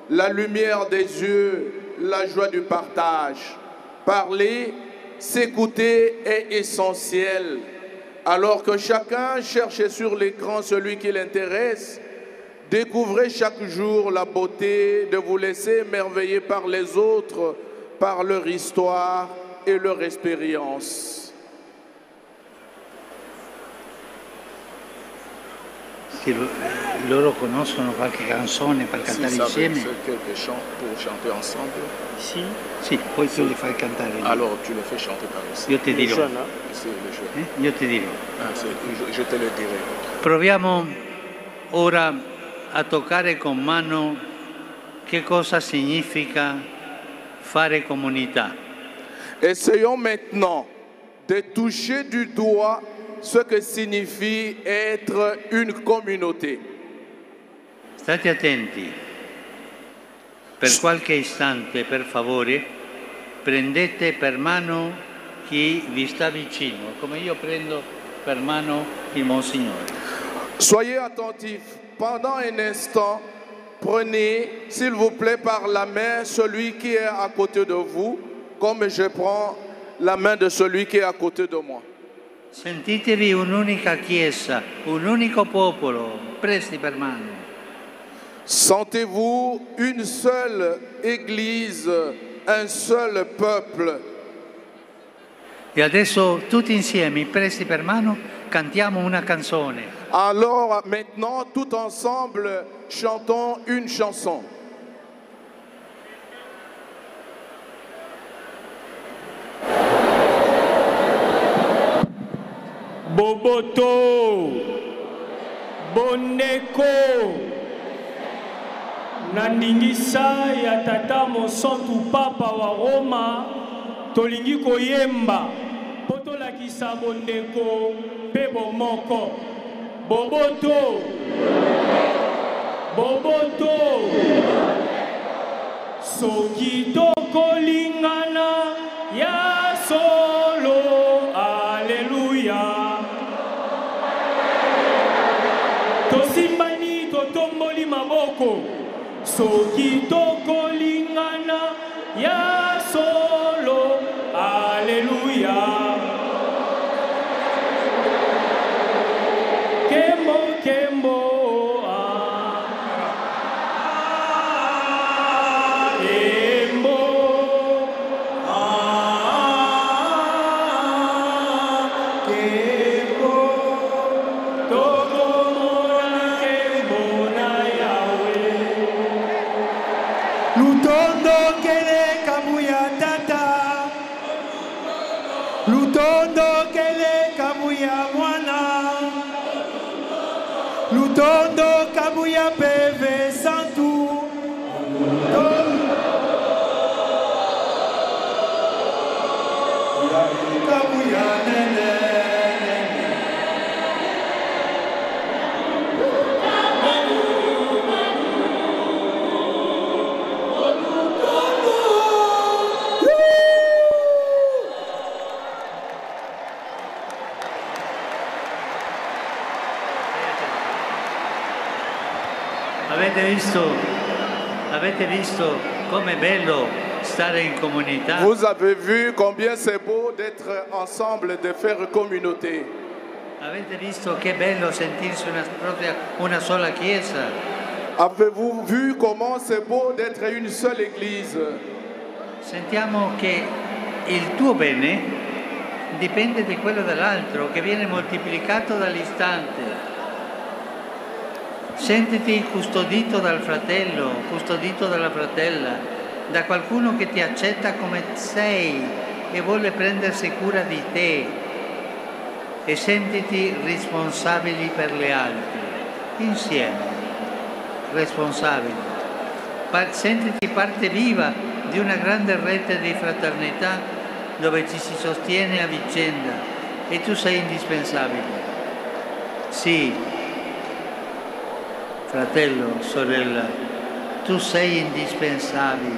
la lumière des yeux, la joie du partage. Parler, s'écouter est essentiel. Alors que chacun cherche sur l'écran celui qui l'intéresse, découvrez chaque jour la beauté de vous laisser émerveiller par les autres, par leur histoire et leur expérience. Loro conoscono qualche canzone per cantare insieme? Quelques chants pour chanter ensemble? Sì. Sì, poi tu li fai cantare. Alors tu le fais chanter par ici. Io ti dirò. C'est le jeu. Io ti dirò. Je te le dirai. Proviamo ora a toccare con mano che cosa significa fare comunità. Essayons maintenant de toucher du doigt ce que signifie être une communauté. State attenti. Per qualche istante, per favore, prendete per mano chi vi sta vicino, come io prendo per mano il Monsignore. Soyez attentifs. Pendant un instant, prenez, s'il vous plaît, par la main celui qui est à côté de vous, comme je prends la main de celui qui est à côté de moi. Sentitevi un'unica chiesa, un unico popolo, presi per mano. Sentez-vous une seule église, un seul peuple. E adesso tutti insieme, presi per mano, cantiamo una canzone. Alors maintenant, tout ensemble, chantons une chanson. Boboto, Bondeko, Nandingisa ya tata mosantu papa wa Roma, tolingi koyemba, potolakisa Bondeko, pebo moko, Boboto, Boboto, soki tokolingana ya solo, Alléluia. Tosimbani totomboli maboko, soki tokolingana ya solo, Alléluia. Kembo, kembo. Lutondo kele kabuya mwana, Lutondo kabuya peve santu, kabuya nene. Avete visto com'è bello stare in comunità? Vous avez vu combien c'est beau d'être ensemble, de faire communauté. Avete visto che bello sentirsi una sola chiesa? Avez-vous vu comment c'est beau d'être une seule église? Sentiamo che il tuo bene dipende di quello dell'altro, che viene moltiplicato dall'istante. Sentiti custodito dal fratello, custodito dalla fratella, da qualcuno che ti accetta come sei e vuole prendersi cura di te, e sentiti responsabili per le altre, insieme, responsabili. Sentiti parte viva di una grande rete di fraternità dove ci si sostiene a vicenda e tu sei indispensabile. Sì. Fratello, sorella, tu sei indispensabile,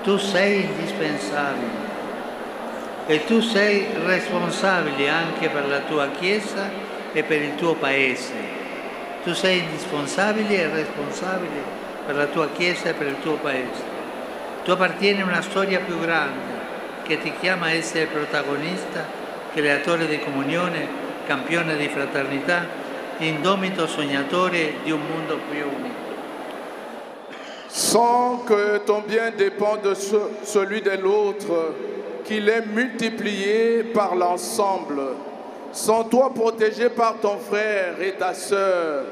tu sei indispensabile e tu sei responsabile anche per la tua Chiesa e per il tuo Paese. Tu sei indispensabile e responsabile per la tua Chiesa e per il tuo Paese. Tu appartieni a una storia più grande che ti chiama a essere protagonista, creatore di comunione, campione di fraternità, indomito sognatore di un mondo più unico. Sans que ton bien dépende de celui de l'autre, qu'il est multiplié par l'ensemble. Sans toi protégé par ton frère et ta sœur,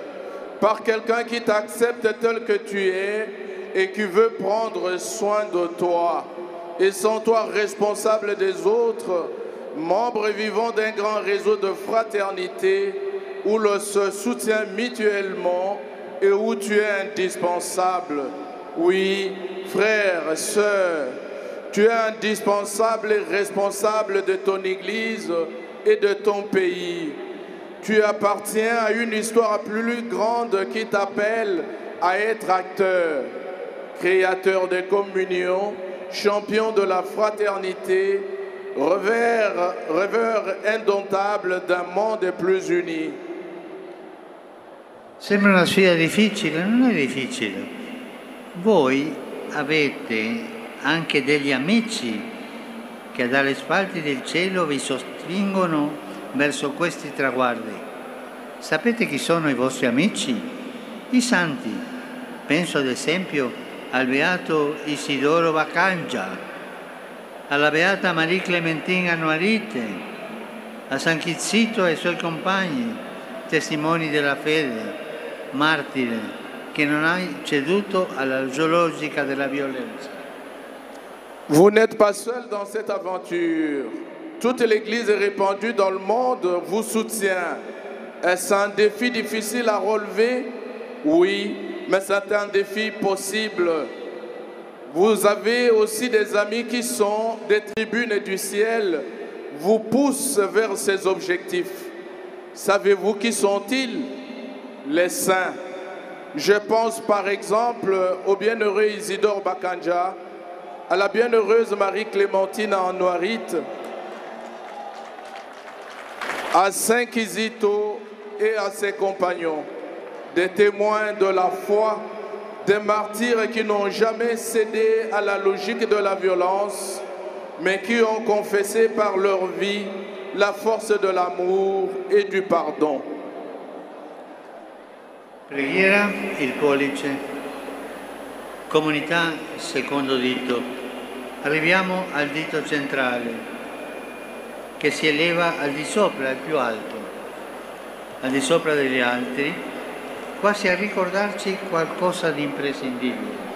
par quelqu'un qui t'accepte tel que tu es et qui veut prendre soin de toi. Et sans toi responsable des autres, membre vivant d'un grand réseau de fraternité, où l'on se soutient mutuellement et où tu es indispensable. Oui, frère, sœur, tu es indispensable et responsable de ton Église et de ton pays. Tu appartiens à une histoire plus grande qui t'appelle à être acteur, créateur de communion, champion de la fraternité, rêveur indomptable d'un monde plus uni. Sembra una sfida difficile, non è difficile. Voi avete anche degli amici che dalle spalle del cielo vi sostengono verso questi traguardi. Sapete chi sono i vostri amici? I santi. Penso ad esempio al beato Isidoro Baccangia, alla beata Marie Clementine Annuarite, a San Chizzito e ai suoi compagni, testimoni della fede, martire, che non hai ceduto alla logica della violenza. Vous n'êtes pas seul dans cette aventure. toute l'Église répandue dans le monde vous soutient. Est-ce un défi difficile à relever? Oui, mais c'est un défi possible. Vous avez aussi des amis qui sont des tribunes du ciel, vous poussent vers ces objectifs. Savez-vous qui sont-ils? Les saints. Je pense par exemple au bienheureux Isidore Bakanja, à la bienheureuse Marie-Clémentine Anouarite, à Saint Kizito et à ses compagnons, des témoins de la foi, des martyrs qui n'ont jamais cédé à la logique de la violence, mais qui ont confessé par leur vie la force de l'amour et du pardon. Preghiera, il pollice, comunità secondo dito. Arriviamo al dito centrale, che si eleva al di sopra, al più alto, al di sopra degli altri, quasi a ricordarci qualcosa di imprescindibile.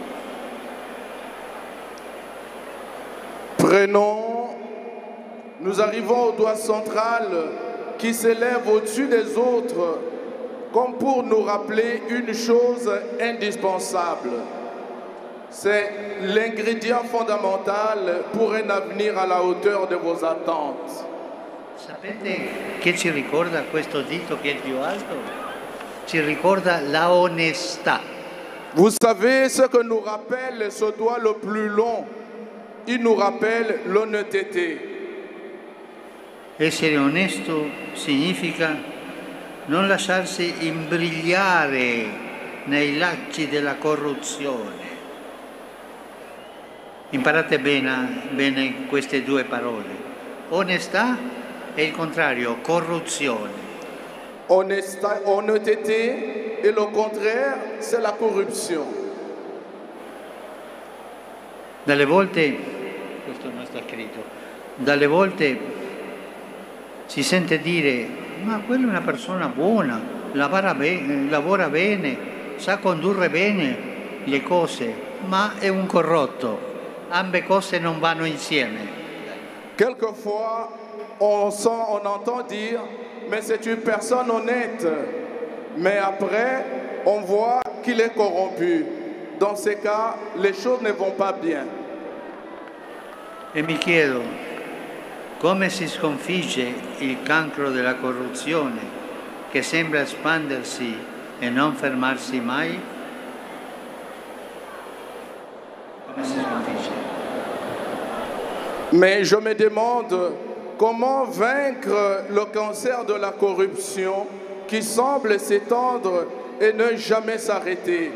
Prenons, nous arrivons au doigt central qui s'élève au-dessus des autres, comme pour nous rappeler une chose indispensable. C'est l'ingrédient fondamental pour un avenir à la hauteur de vos attentes. Sapete che ci ricorda questo dito che è il più alto? Ci ricorda la onestà. Vous savez ce que nous rappelle ce doigt le plus long? Il nous rappelle l'honnêteté. Essere onesto significa non lasciarsi imbrigliare nei lacci della corruzione. Imparate bene queste due parole. Onestà e il contrario, corruzione. Honnêteté et le contraire, c'est la corruption. Dalle volte, questo non sta scritto, dalle volte si sente dire: ma quella è una persona buona, lavora bene, sa condurre bene le cose, ma è un corrotto. Ambe cose non vanno insieme. Quelquefois, on entend dire, mais c'est une personne honnête. Mais après, on voit qu'il est corrompu. Dans ces cas, les choses ne vont pas bien. E mi chiedo, come si sconfigge il cancro della corruzione che sembra espandersi e non fermarsi mai? Come si sconfigge? Mais je me demande comment vaincre le cancer de la corruption qui semble s'étendre et ne jamais s'arrêter.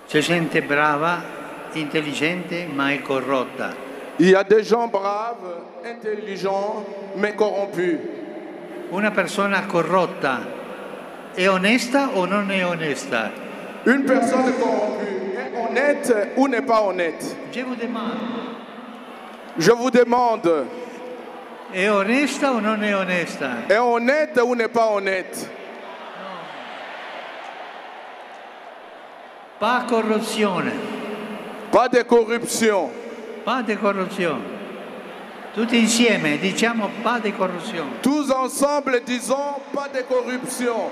C'è gente brava, intelligente, ma è corrotta. Il y a des gens braves, intelligents, mais corrompus. Una persona corrotta è onesta o non è onesta? Une personne corrompue est honnête ou n'est pas honnête? Je vous demande. È onesta o non è onesta? Est honnête ou n'est pas honnête? Pas corruzione. Pas de corruption. Pas de corruzione. Tutti insieme diciamo pas de corruzione. Tous ensemble disons pas de corruption.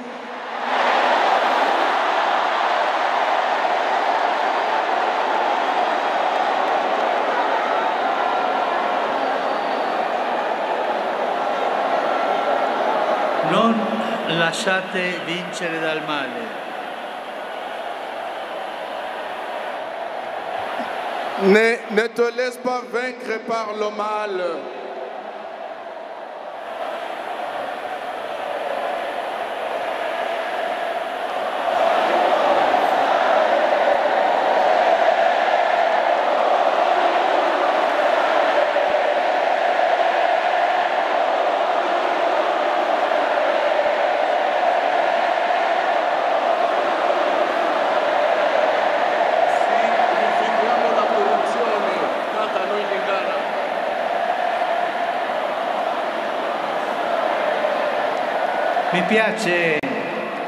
Non lasciate vincere dal male. Ne te laisse pas vaincre par le mal.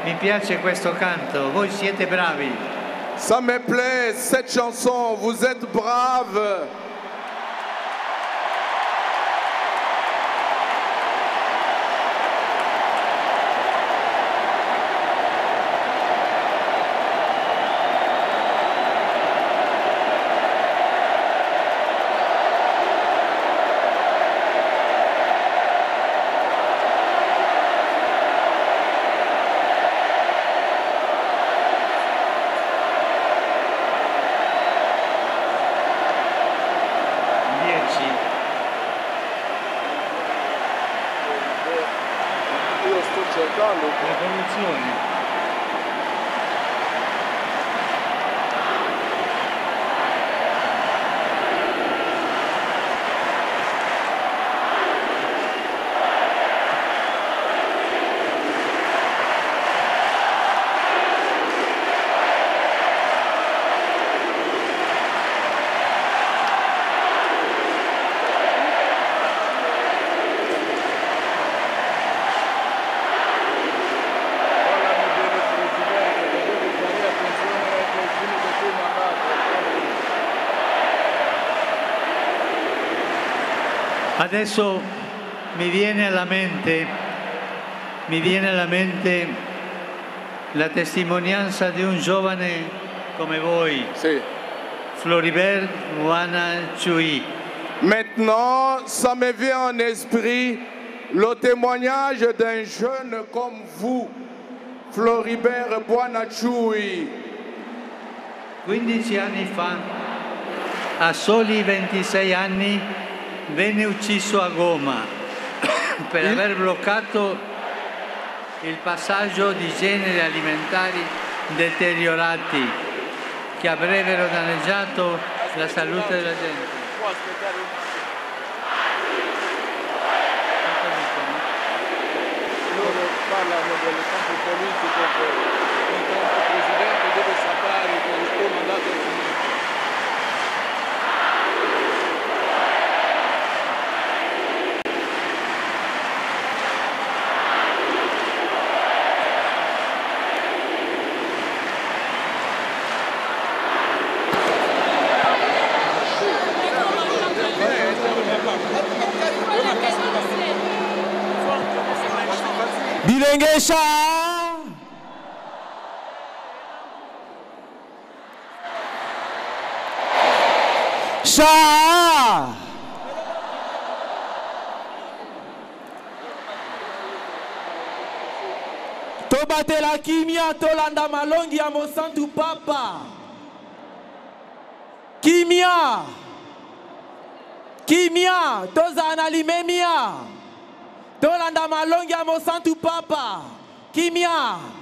Mi piace questo canto, voi siete bravi. Ça me plaît, cette chanson, vous êtes braves. cercando. Rivoluzione. Adesso mi viene alla mente la testimonianza di un giovane come voi, sì. Floribert Wana Chui. Maintenant, ça me vient en esprit le témoignage d'un jeune comme vous, Floribert Buonacciui. 15 anni fa, a soli 26 anni, venne ucciso a Goma per aver bloccato il passaggio di generi alimentari deteriorati che avrebbero danneggiato la salute della gente. Loro parlano del campo politico che il campo presidente deve sapere che il suo mandato è finito. Bilengesha Sha Tobatela kimia tolanda malongi ya mosantu papa kimia toza na limemia tolanda malongi ya mosantu papa kimia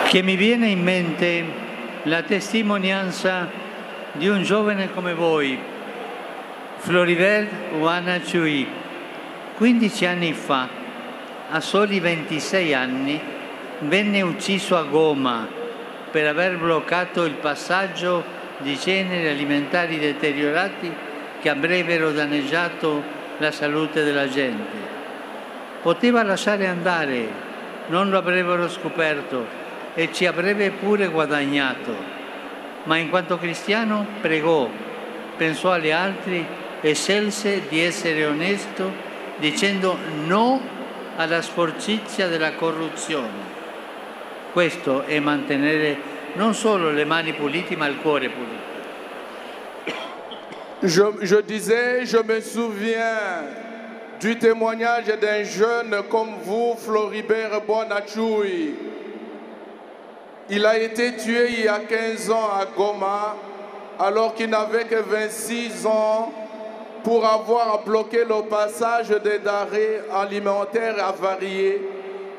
Che mi viene in mente la testimonianza di un giovane come voi, Floribert Wana Chui. 15 anni fa, a soli 26 anni, venne ucciso a Goma per aver bloccato il passaggio di generi alimentari deteriorati che avrebbero danneggiato la salute della gente. Poteva lasciare andare, non lo avrebbero scoperto e ci avrebbe pure guadagnato, ma in quanto cristiano pregò, pensò agli altri e scelse di essere onesto dicendo no alla sporcizia della corruzione. Questo è mantenere non solo le mani pulite ma il cuore pulito. Je disais, je me souviens du témoignage d'un jeune comme vous, Floribert Buonacciui. Il a été tué il y a 15 ans à Goma, alors qu'il n'avait que 26 ans, pour avoir bloqué le passage des denrées alimentaires avariées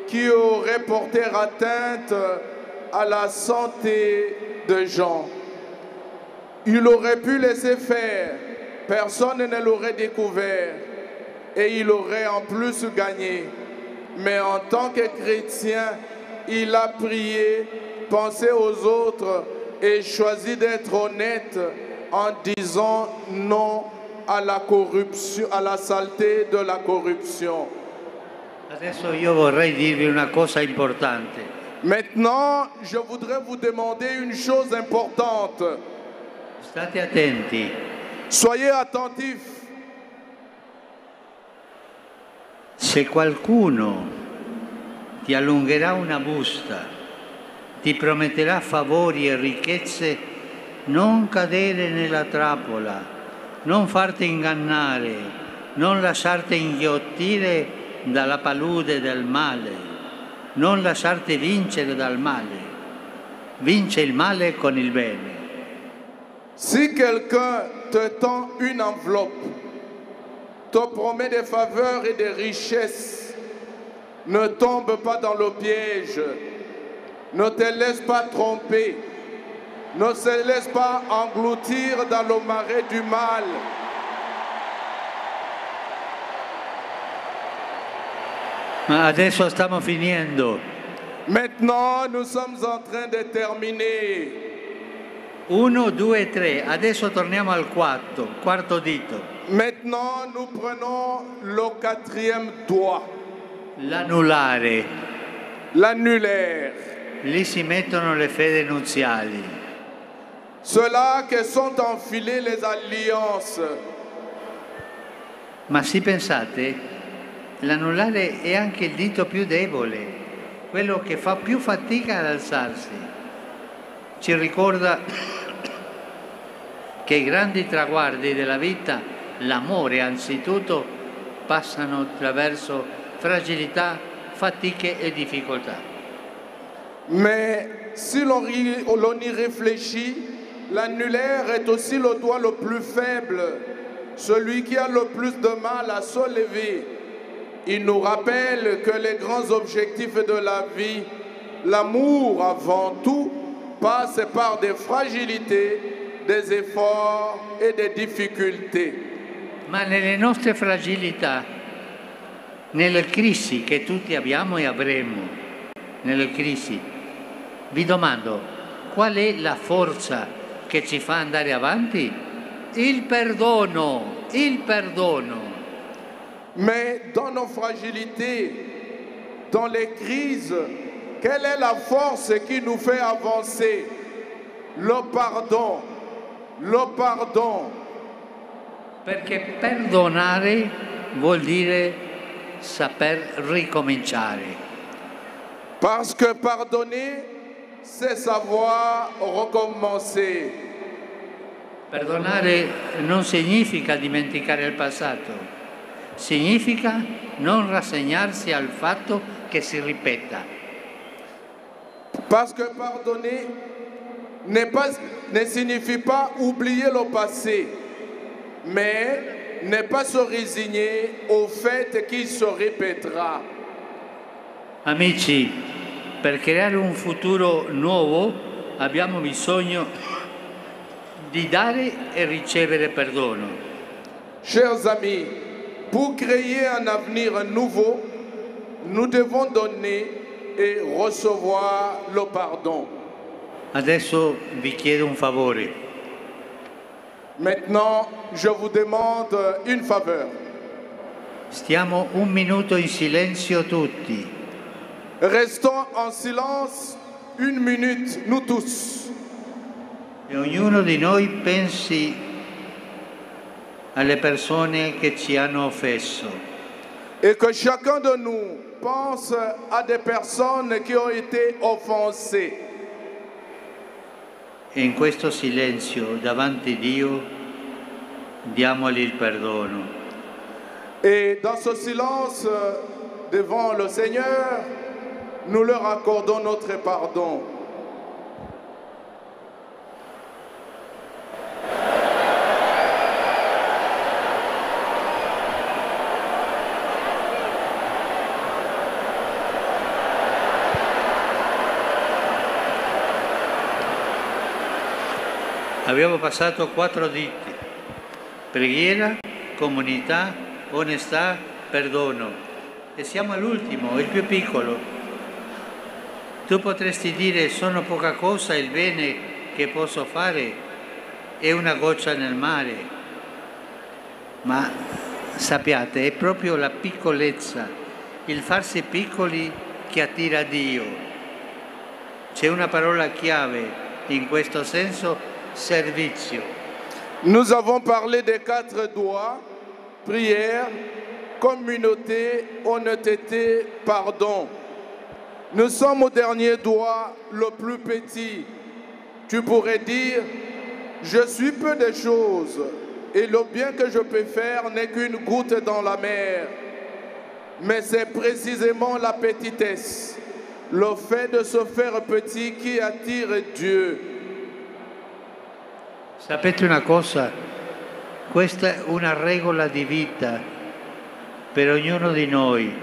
qui auraient porté atteinte à la santé des gens. Il aurait pu laisser faire, personne ne l'aurait découvert et il aurait en plus gagné. Mais en tant que chrétien, il a prié, pensé aux autres et choisi d'être honnête en disant non à la corruption, à la saleté de la corruption. Adesso io vorrei dirvi una cosa importante. Maintenant, je voudrais vous demander une chose importante. State attenti. Soyez attentifs. Se qualcuno ti allungherà una busta, ti prometterà favori e ricchezze, non cadere nella trappola, non farti ingannare, non lasciarti inghiottire dalla palude del male, non lasciarti vincere dal male. Vince il male con il bene. Si quelqu'un te tend une enveloppe te promet des faveurs et des richesses. Ne tombe pas dans le piège. Ne te laisse pas tromper. Ne se laisse pas engloutir dans le marais du mal. Ma adesso stiamo finendo. Maintenant, nous sommes en train de terminer. 1, 2, 3. Adesso torniamo al quarto dito. Maintenant, nous prenons le 4e doigt. L'anulare. L'annulaire. Lì si mettono le fedi nuziali. Ceux-là che sont enfilés les alliances. Ma se pensate, l'anulare è anche il dito più debole, quello che fa più fatica ad alzarsi. Ci ricorda che i grandi traguardi della vita, l'amore anzitutto, passano attraverso fragilità, fatiche e difficoltà. Mais si l'on y réfléchit, l'annulaire est aussi le doigt le plus faible, celui qui a le plus de mal à se lever. Il nous rappelle que les grands objectifs de la vie, l'amour avant tout, passent par des fragilités, des efforts et des difficultés. Ma nelle nostre fragilità, nelle crisi che tutti abbiamo e avremo, nelle crisi, vi domando, qual è la forza che ci fa andare avanti? Il perdono, il perdono. Mais dans nos fragilités, dans les crises, quelle est la force qui nous fait avancer? Le pardon, le pardon. Perché perdonare vuol dire saper ricominciare. Parce que pardonner, c'est savoir recommencer. Perdonare non significa dimenticare il passato, significa non rassegnarsi al fatto che si ripeta. Parce que pardonner ne signifie pas oublier le passé, mais ne pas se résigner au fait qu'il se répétera. Amici, per creare un futuro nuovo abbiamo bisogno di dare e ricevere perdono. Chers amis, pour créer un avenir nouveau, nous devons donner et recevoir le pardon. Adesso vi chiedo un favore. Maintenant, je vous demande une faveur. Stiamo un minuto in silenzio tutti. Restons en silence 1 minute, nous tous. E ognuno di noi pensi alle persone che ci hanno offeso. Et que chacun de nous pense à des personnes qui ont été offensées. E in questo silenzio davanti a Dio diamogli il perdono. Et dans ce silence devant le Seigneur, nous leur accordons notre pardon. Abbiamo passato 4 diti: preghiera, comunità, onestà, perdono. E siamo all'ultimo, il più piccolo. Tu potresti dire: sono poca cosa il bene che posso fare, è una goccia nel mare. Ma sappiate, è proprio la piccolezza, il farsi piccoli che attira a Dio. C'è una parola chiave in questo senso: servizio. Nous avons parlé des 4 doigts, prière, communauté, honnêteté, pardon. Nous sommes au dernier doigt, le plus petit. Tu pourrais dire, je suis peu de choses et le bien que je peux faire n'est qu'une goutte dans la mer. Mais c'est précisément la petitesse, le fait de se faire petit qui attire Dieu. Sapete una cosa? Questa è una regola di vita per ognuno di noi,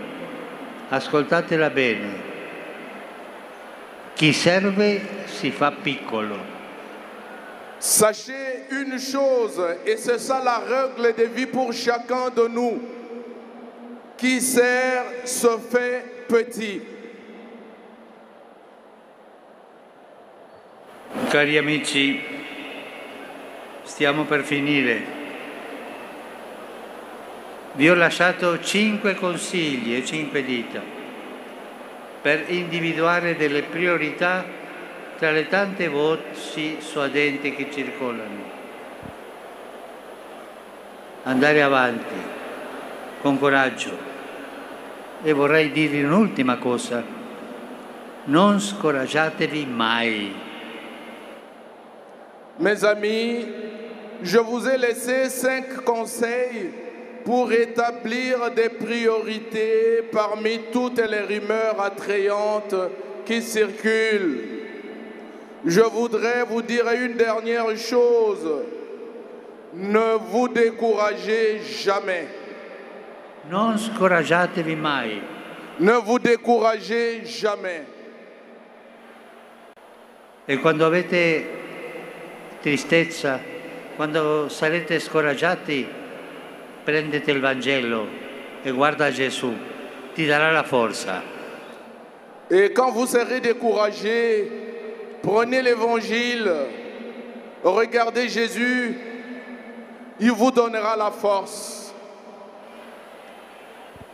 ascoltatela bene, chi serve si fa piccolo. Sachez une chose, et c'est ça la règle de vie pour chacun de nous. Qui sert se fait petit. Cari amici, stiamo per finire. Vi ho lasciato 5 consigli e 5 dita per individuare delle priorità tra le tante voci suadenti che circolano. Andare avanti, con coraggio. E vorrei dirvi un'ultima cosa, non scoraggiatevi mai. Mes amis, je vous ai laissé 5 conseils pour établir des priorités parmi toutes les rumeurs attrayantes qui circulent. Je voudrais vous dire une dernière chose, ne vous découragez jamais. Non scoraggiatevi mai. Ne vous découragez jamais. E quando avete tristezza, quando sarete scoraggiati, prendete il Vangelo e guarda Gesù, ti darà la forza. Et quand vous serez découragé, prenez l'Évangile, regardez Jésus, il vous donnera la force.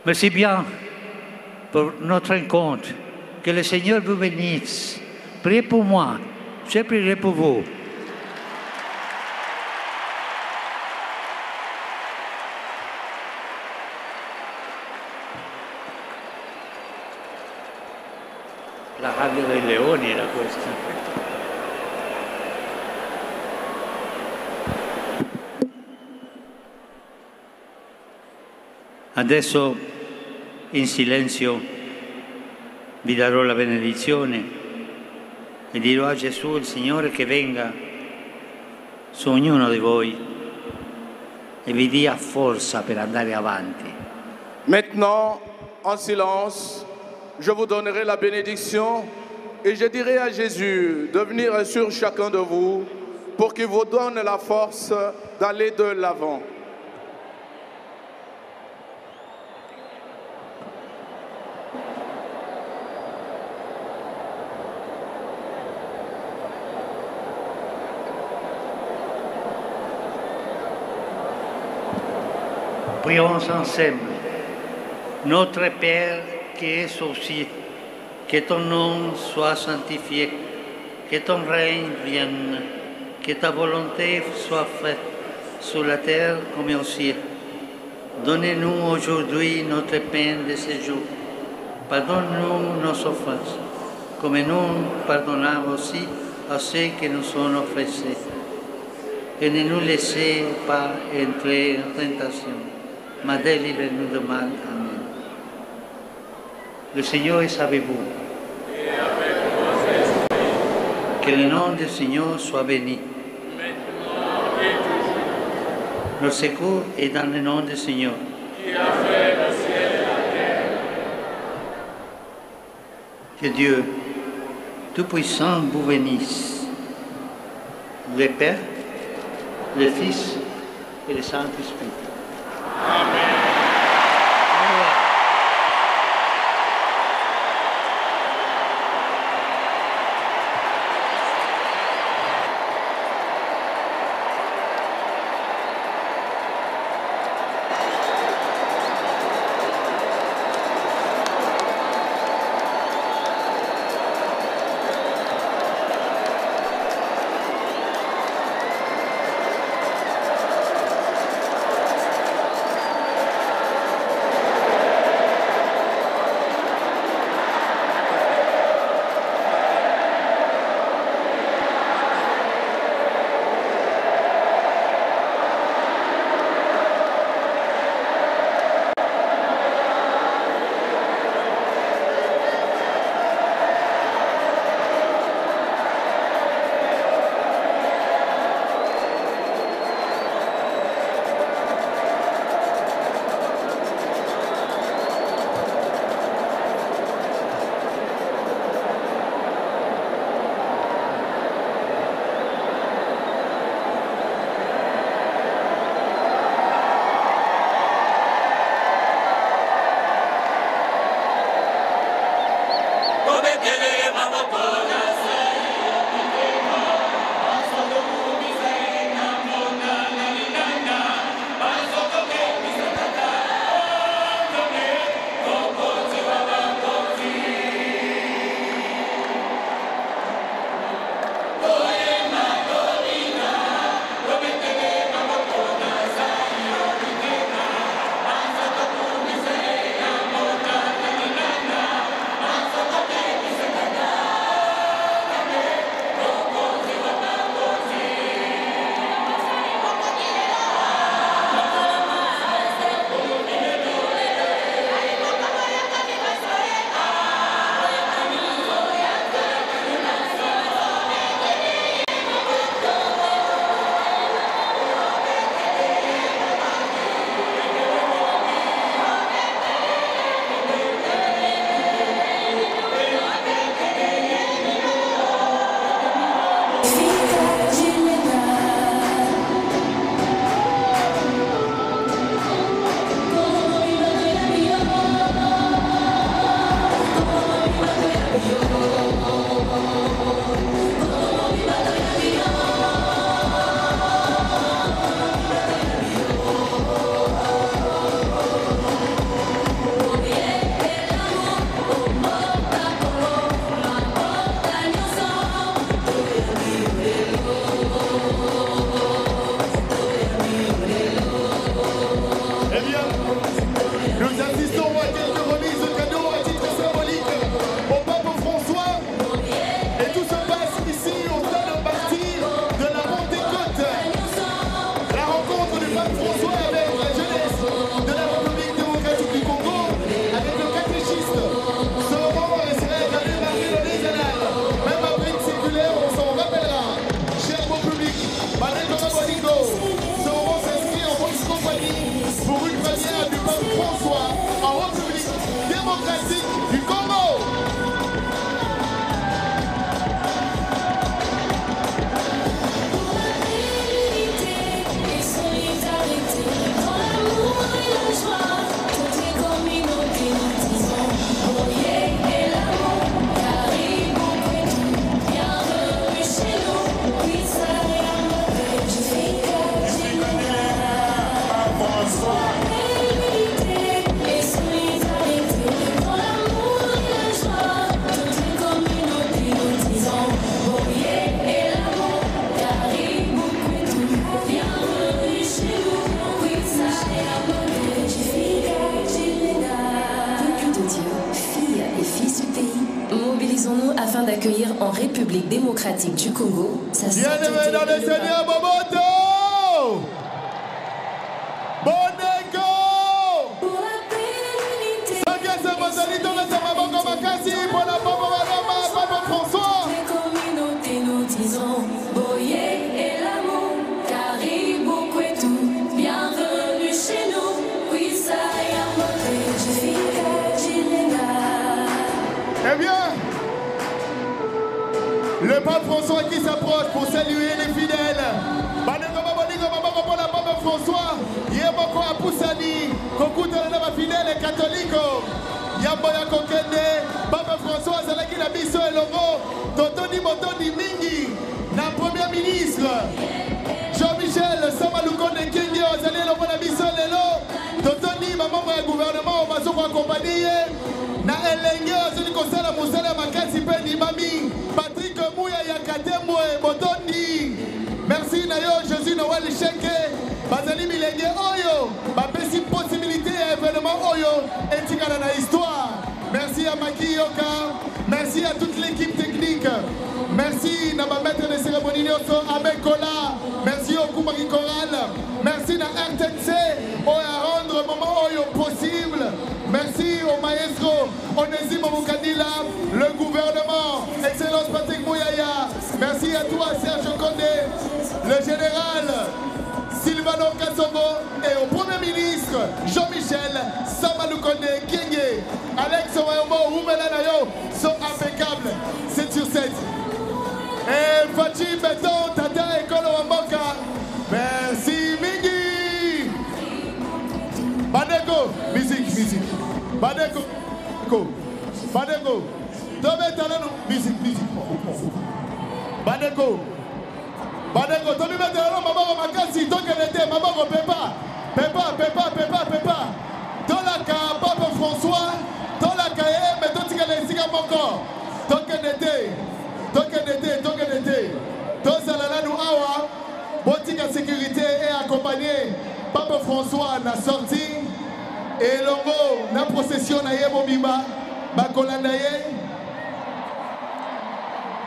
Merci bien pour notre rencontre. Que le Seigneur vous bénisse. Priez pour moi, je prierai pour vous. La rabbia dei leoni era questa. Adesso in silenzio vi darò la benedizione e dirò a Gesù, il Signore, che venga su ognuno di voi e vi dia forza per andare avanti. Maintenant, en silence, je vous donnerai la bénédiction et je dirai à Jésus de venir sur chacun de vous pour qu'il vous donne la force d'aller de l'avant. Prions ensemble. Notre Père qui es aux cieux, que ton nom soit sanctifié, que ton règne vienne, que ta volonté soit faite sur la terre comme au ciel. Donne-nous aujourd'hui notre pain de ce jour. Pardonne-nous nos offenses, comme nous pardonnons aussi à ceux qui nous ont offensés. Et ne nous laissez pas entrer en tentation, mais délivre-nous de mal. Amen. Le Seigneur est avec vous. Que le nom du Seigneur soit béni. Notre secours est dans le nom du Seigneur. Qui a fait le ciel et la terre. Que Dieu Tout-Puissant vous bénisse, le Père, le Fils et le Saint-Esprit. Amen. afin d'accueillir en République démocratique du Congo sa Bien-aimé dans le Seigneur Boboto Boneko Sagesse Mazalito Nasamabongo Makasi pour la Papa Madama, Papa François. Les communautés nous disons Boye et l'amour, Caribou Kwetu, bienvenue chez nous, Wisaya Mote, Jessica Gilenga. Eh bien, le pape François qui s'approche pour saluer les fidèles. François, Yemoko Apusani, Kokuta na fidèle catholique. Yamboya Kokende, Papa François Zalaki na biso elongo, Totoni Motoni Mingi, na Premier ministre. Jean-Michel Samalukonde Kingi ozali elongo na biso lelo. Totoni membre ya gouvernement bazoko accompagner na elenge ozali kosala musala makasi pe ndimami. Patrick Mouya Yakatemwe Botoni. Merci Nayo Jésus Noël Cheke. Bazali Milenge Oyo, bapesi possibilité à événement Oyo et Tigana na histoire. Merci à Maki Yoka, merci à toute l'équipe technique, merci à ma maître de cérémonie Nyoso Abekola, merci au Koumari Choral, merci à RTC à rendre le moment Oyo possible, merci au maestro Onésimo Moukadila, le gouvernement, Excellence Patrick Mouyaya, merci à toi Serge Condé, le général Sylvano Kassongo et au Premier ministre Jean-Michel Samalukonde Kienge. Alex Wayombo, Oumela Nayo sont impeccables. 7 sur 7. Et Fachi Beton, Tata Ekolo Wamboka. Merci Mingi. Badeko, musique. Badeko. Badeko. Musique. Bandeko, tu lui mets là, maman, ma casse, tant qu'elle était, maman, Pépa. Dans la cas, Papa François, dans la cahier, mais toi, tu as les cigares encore. Tant qu'elle était. Dans la nous awa, boutique à sécurité et accompagné Papa François n'a sorti. Et l'ongo, la procession n'a yé Bobima, Bakola n'a yé.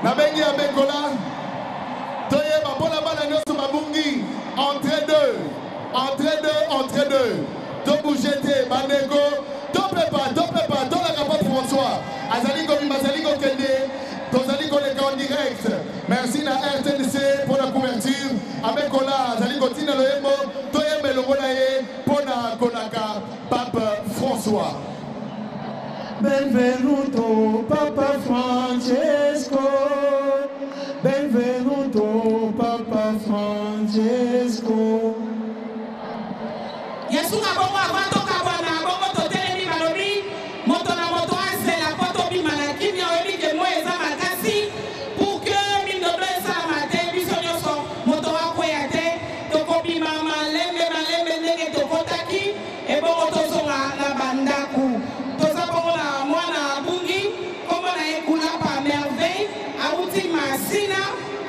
Na bengi ya bekola toye babola bala nyoso babungi entre deux to bougete bandeko to prépa to la capote François azali ko bimazali ko kende tozali ko le en direct. Merci na RTNC pour la couverture abekola azali ko tina loyembo toye melongo na ye pona konaka Pape François. Benvenuto Papa Francesco, benvenuto Papa Francesco. Yesunga bongo avanto kabana bongo totele ni malobi moto na moto ase la poto bi malaki ni oyebi ke mo eza makasi pour que mine de ça matin biso nyoso moto akoya te tokobi mama lembe ndenge tokotaki e bongo tozonga na bandaku.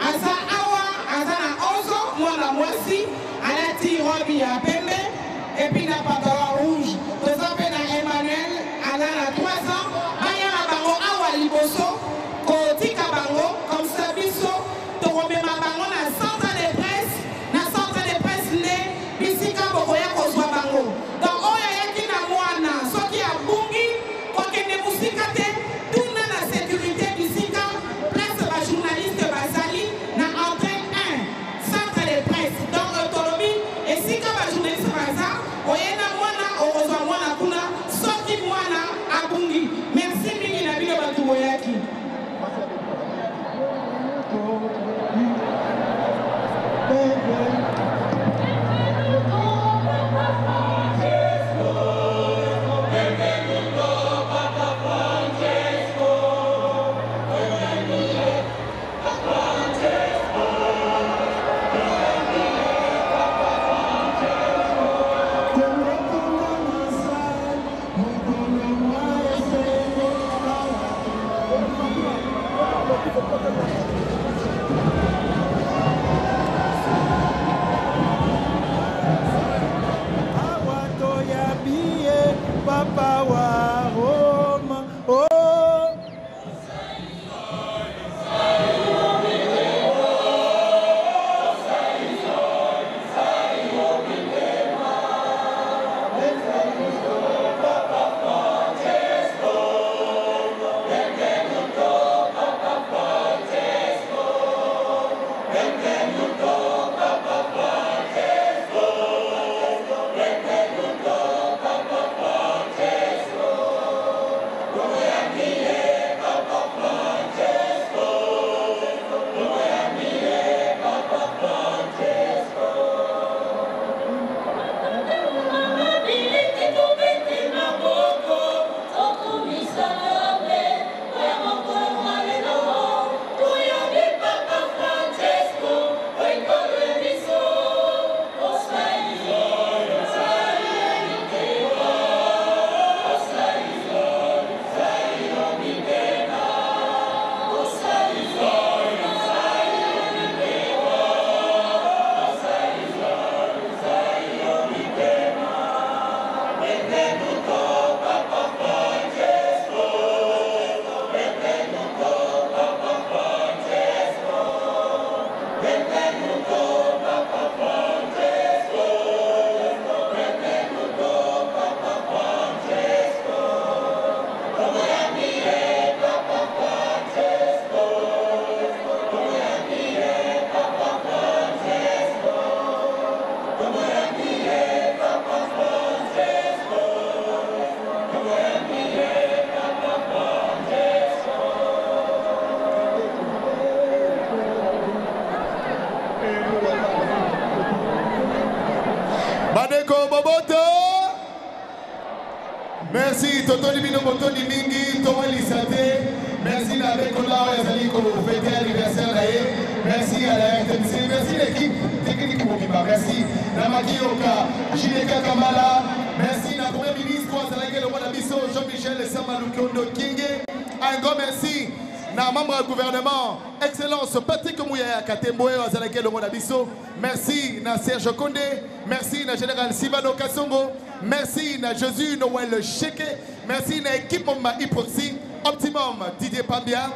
Aza awa, aza na ozo, mwana mwasi, alati robi ya pembe, et puis na pantalon rouge. Nous avons Emmanuel, ala na 3 ans, baya na bango awa liboso, kotika bango, comme ça biso, to remema bango na centre de presse ne, bisika bokoya kozwa bango. Donc oya yaki na mwana, soki ya bungi, kokende musika te, tuna na sécurité bisika, place ba journaliste bazali, na entrée 1, centre de presse. Donc autonomie, et si ka ba journaliste baza, oyena mwana, ozwa mwana kuna, soki mwana abungi. Merci mingi na bino batu boyaki. Papa wa Roma, oh. Badeko Boboto. Merci Toto Libino Boto Limingi, Thomas Lissate, merci à Bekola Yazali pour fêter l'anniversaire d'ailleurs. Merci à la RTMC, merci l'équipe technique Mobimba, merci Namaki Oka, Jineka Kamala, merci la première ministre Azalake le roi d'Abisso, Jean-Michel Samaloukondo King. Un grand merci na membre du gouvernement, Excellence Patrick Mouyaya Katemboe Azalake le roi d'Abisso. Merci na Serge Condé, merci na Général Sivano Kassongo, merci na Jésus Noël Cheke, merci na équipe Mamba Hyproxy, Optimum Didier Pambia.